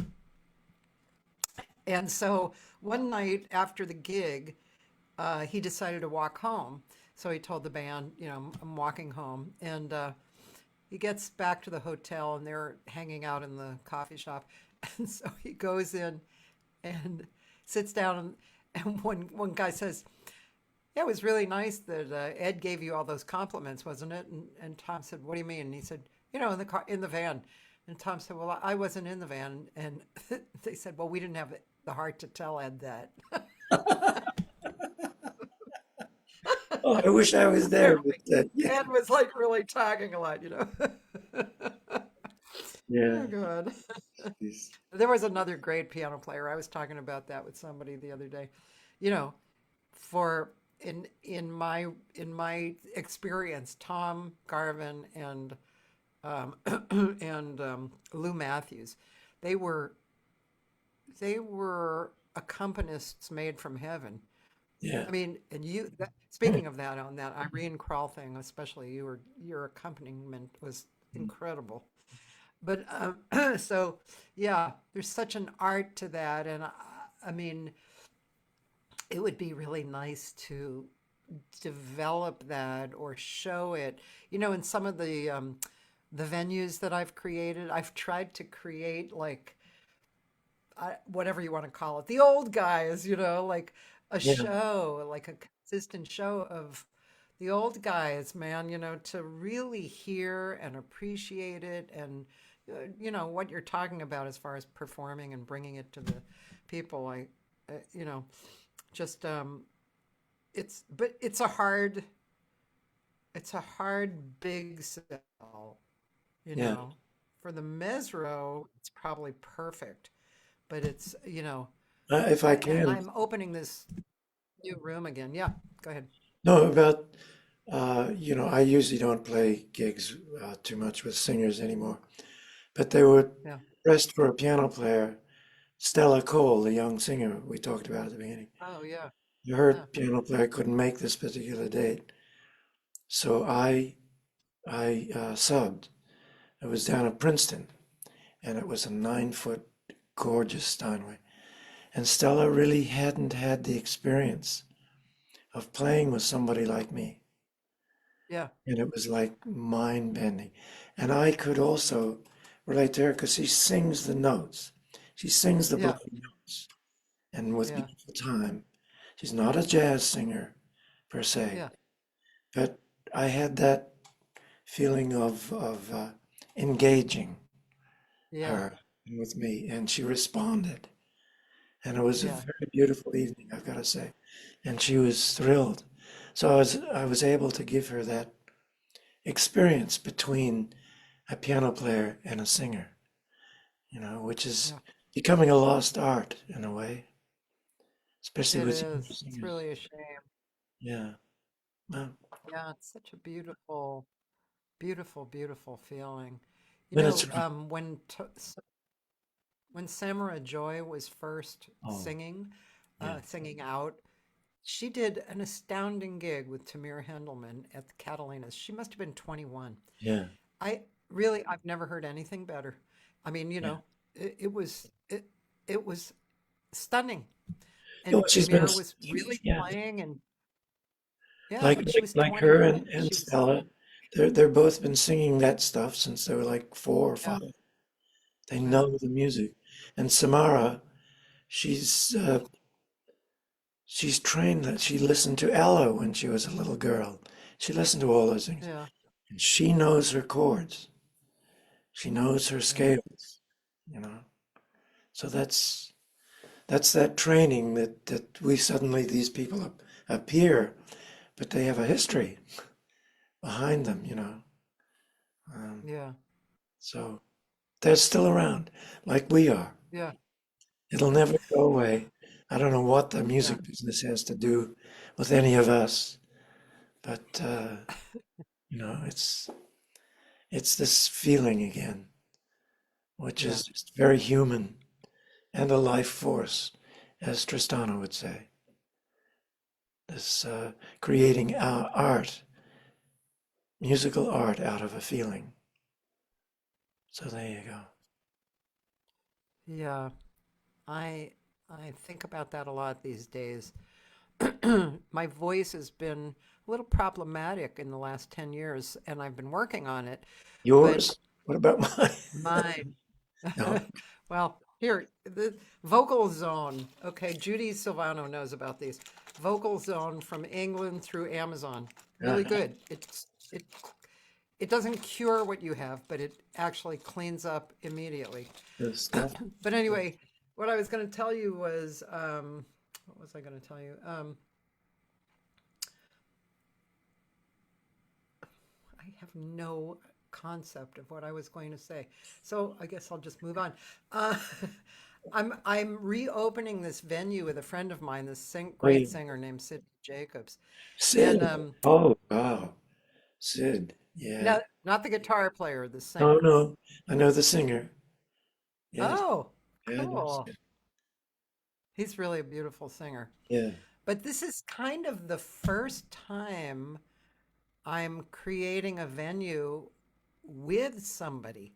and so one night after the gig, he decided to walk home. So he told the band, I'm walking home, and he gets back to the hotel, and they're hanging out in the coffee shop, and so he goes in and sits down, and one guy says, "Yeah, it was really nice that Ed gave you all those compliments, wasn't it?" And Tom said, "What do you mean?" And he said, "In the car, in the van." And Tom said, "Well, I wasn't in the van." And they said, "Well, we didn't have the heart to tell Ed that." Oh, I wish I was there, but Apparently, yeah, Ed was like really talking a lot. yeah. Oh God. He's- There was another great piano player. I was talking about that with somebody the other day. You know, for in my experience, Tom Garvin and um, and Lou Matthews, they were they were accompanists made from heaven. yeah, I mean, and speaking of that, on that Irene Kral thing, especially your accompaniment was incredible. But so yeah, there's such an art to that, and I mean, it would be really nice to develop that or show it. In some of the venues that I've created, I've tried to create like whatever you want to call it, the old guys, like a yeah. show, like a consistent show of the old guys, man, to really hear and appreciate it and, what you're talking about as far as performing and bringing it to the people. You know, just, but it's a hard big sell, you Yeah. know. For the Mesro, it's probably perfect, but If I and can, I'm opening this new room again. Yeah, go ahead. no, about, I usually don't play gigs too much with singers anymore, but they were Yeah. pressed for a piano player, Stella Cole, the young singer we talked about at the beginning. Oh, yeah. Her Yeah. piano player couldn't make this particular date, so I subbed. It was down at Princeton, and it was a 9 foot gorgeous Steinway. And Stella really hadn't had the experience of playing with somebody like me. Yeah. And it was like mind bending. And I could also relate to her because she sings the notes. She sings the Yeah. bloody notes and with Yeah. beautiful time. She's not a jazz singer per se, Yeah. but I had that feeling of engaging Yeah. her with me, and she responded. And it was a Yeah. very beautiful evening, I've got to say. And she was thrilled. So I was able to give her that experience between a piano player and a singer, which is Yeah. becoming a lost art in a way, especially It with younger is. It's singers. really a shame. Yeah. Well, Yeah. It's such a beautiful, beautiful, beautiful feeling. when it's When Samara Joy was first oh yeah, singing out, she did an astounding gig with Tamir Hendelman at the Catalinas. She must have been 21. yeah, I've never heard anything better. I mean, yeah. it was stunning. Oh, And she's been Tamir was really yeah, playing, and yeah, like but she was like her and, 21 and and she was Stella. They're both been singing that stuff since they were like 4 or 5. yeah, They yeah, know the music. And Samara, she's she's trained that she listened to Ella when she was a little girl. She listened to all those things. yeah, And she knows her chords. She knows her yeah, scales, you know. So that's that training that we suddenly these people appear, but they have a history behind them. Um, yeah. so They're still around, like we are. Yeah. It'll never go away. I don't know what the Yeah. music business has to do with any of us, but it's this feeling again, which Yeah. is just very human and a life force, as Tristano would say. This creating art, musical art out of a feeling. So there you go. Yeah. I I think about that a lot these days. My voice has been a little problematic in the last 10 years, and I've been working on it. But Yours? What about mine? mine, No. well, here, the Vocal Zone. Okay, Judy Silvano knows about these. Vocal Zone from England through Amazon. Really good. It doesn't cure what you have, but it actually cleans up immediately. Good stuff. But anyway, what I was going to tell you was, what was I going to tell you? I have no concept of what I was going to say. So I guess I'll just move on. Uh, I'm reopening this venue with a friend of mine, this great Wait, singer named Sid Jacobs. And Sid. Oh, wow. Sid. Yeah. not the guitar player, the Oh, singer. no. I know the singer. Yes. Oh, Yeah, I know cool. Sid. He's really a beautiful singer. Yeah. But this is kind of the first time I'm creating a venue with somebody.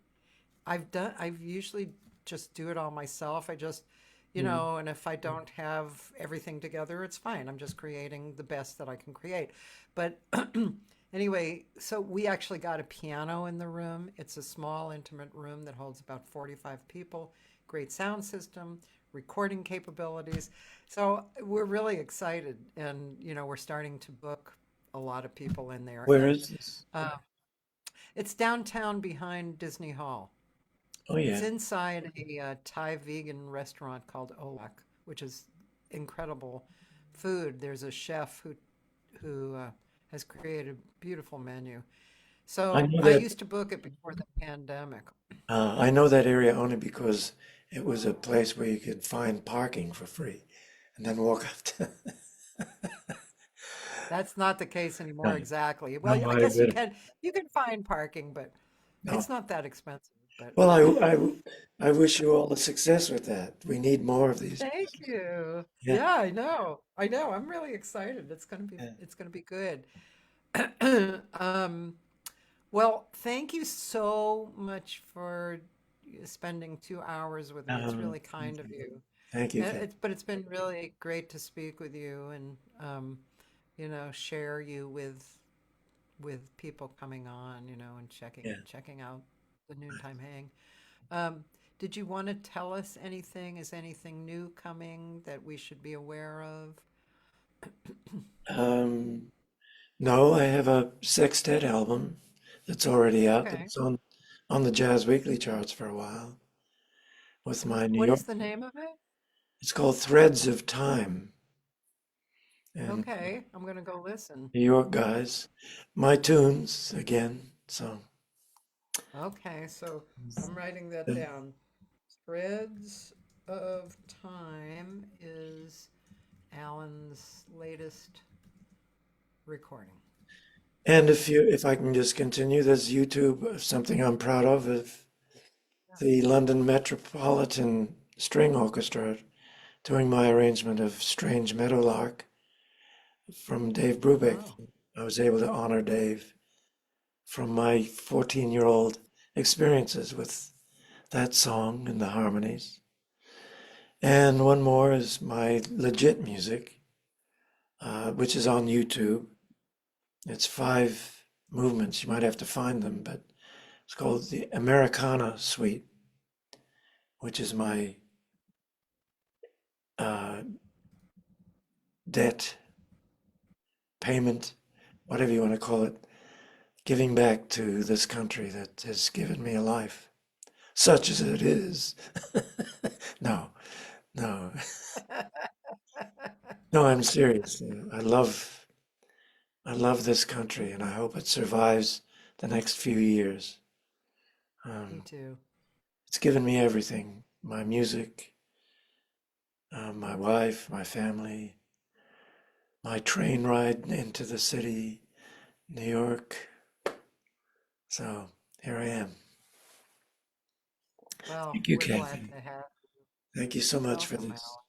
I've usually just do it all myself. I just, Mm. and if I don't have everything together, it's fine. I'm just creating the best that I can create. But anyway, so we actually got a piano in the room. It's a small, intimate room that holds about 45 people. Great sound system, recording capabilities. So we're really excited, and we're starting to book a lot of people in there. Where And is this? uh, it's downtown behind Disney Hall. Oh, It's yeah. inside a Thai vegan restaurant called Olak, which is incredible food. There's a chef who has created a beautiful menu. I So know I that used to book it before the pandemic. I know that area only because it was a place where you could find parking for free and then walk up to. That's not the case anymore No, exactly. Well, no, I I guess you get it. can find parking, but No. it's not that expensive. But Well, I wish you all the success with that. We need more of these. thank you. Yeah. Yeah, I know. I know. I'm really excited. Yeah. It's gonna be good. Um, well, thank you so much for spending 2 hours with me. It's really Thank kind of you. you. Thank you, Kat. But it's been really great to speak with you and share you with people coming on, and Yeah. checking out the Noontime Hang. Um, did you want to tell us anything? Is anything new coming that we should be aware of? Um, no, I have a sextet album that's already out. Okay. That's on the Jazz Weekly charts for a while with my New What York. is the name of it? It's called Threads of Time. And Okay, I'm gonna go listen. New York guys, my tunes again. So Okay, so I'm writing that uh, down. Threads of Time is Alan's latest recording. and if I can just continue, there's YouTube, something I'm proud of the London Metropolitan String Orchestra doing my arrangement of Strange Meadowlark from Dave Brubeck. Oh, I was able to honor Dave from my 14-year-old experiences with that song and the harmonies. And one more is my legit music, which is on YouTube. It's 5 movements. You might have to find them, but it's called the Americana Suite, which is my uh, debt payment, whatever you want to call it, giving back to this country that has given me a life, such as it is. No, no, no, I'm serious. I love this country and I hope it survives the next few years. me Um, too. It's given me everything, my music, my wife, my family, my train ride into the city, New York. So here I am. Well, Thank you, we're glad Cathy. to have Thank you so much for welcome, this. Alan.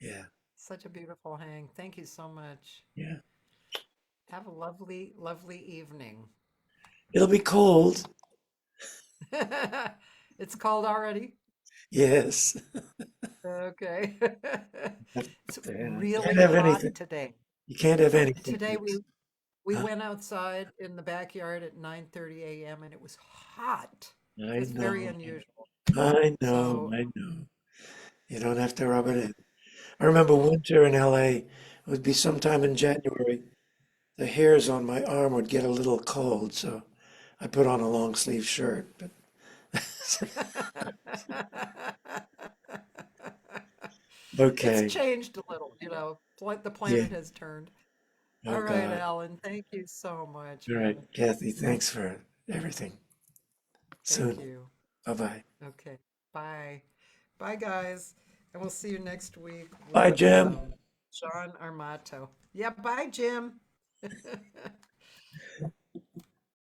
Yeah, Such a beautiful hang. Thank you so much. yeah. Have a lovely, lovely evening. It'll be cold. It's cold already. Yes. Okay. It's Yeah. Can't really have hot anything. today. You can't have anything. Today we Huh? went outside in the backyard at 9:30 a.m. and it was hot. I It's very know. unusual. I know. So I know. You don't have to rub it in. I remember winter in LA, it would be sometime in January. The hairs on my arm would get a little cold, so I put on a long sleeve shirt. But it's okay. changed a little, the Yeah. planet has turned. Oh All right, God. Alan, thank you so much, All right, man. Kathy, thanks for everything. Thank Soon. you. Bye-bye. Okay. Bye. Bye, guys. And we'll see you next week Bye, with Jim. John Armato. Yeah, bye, Jim.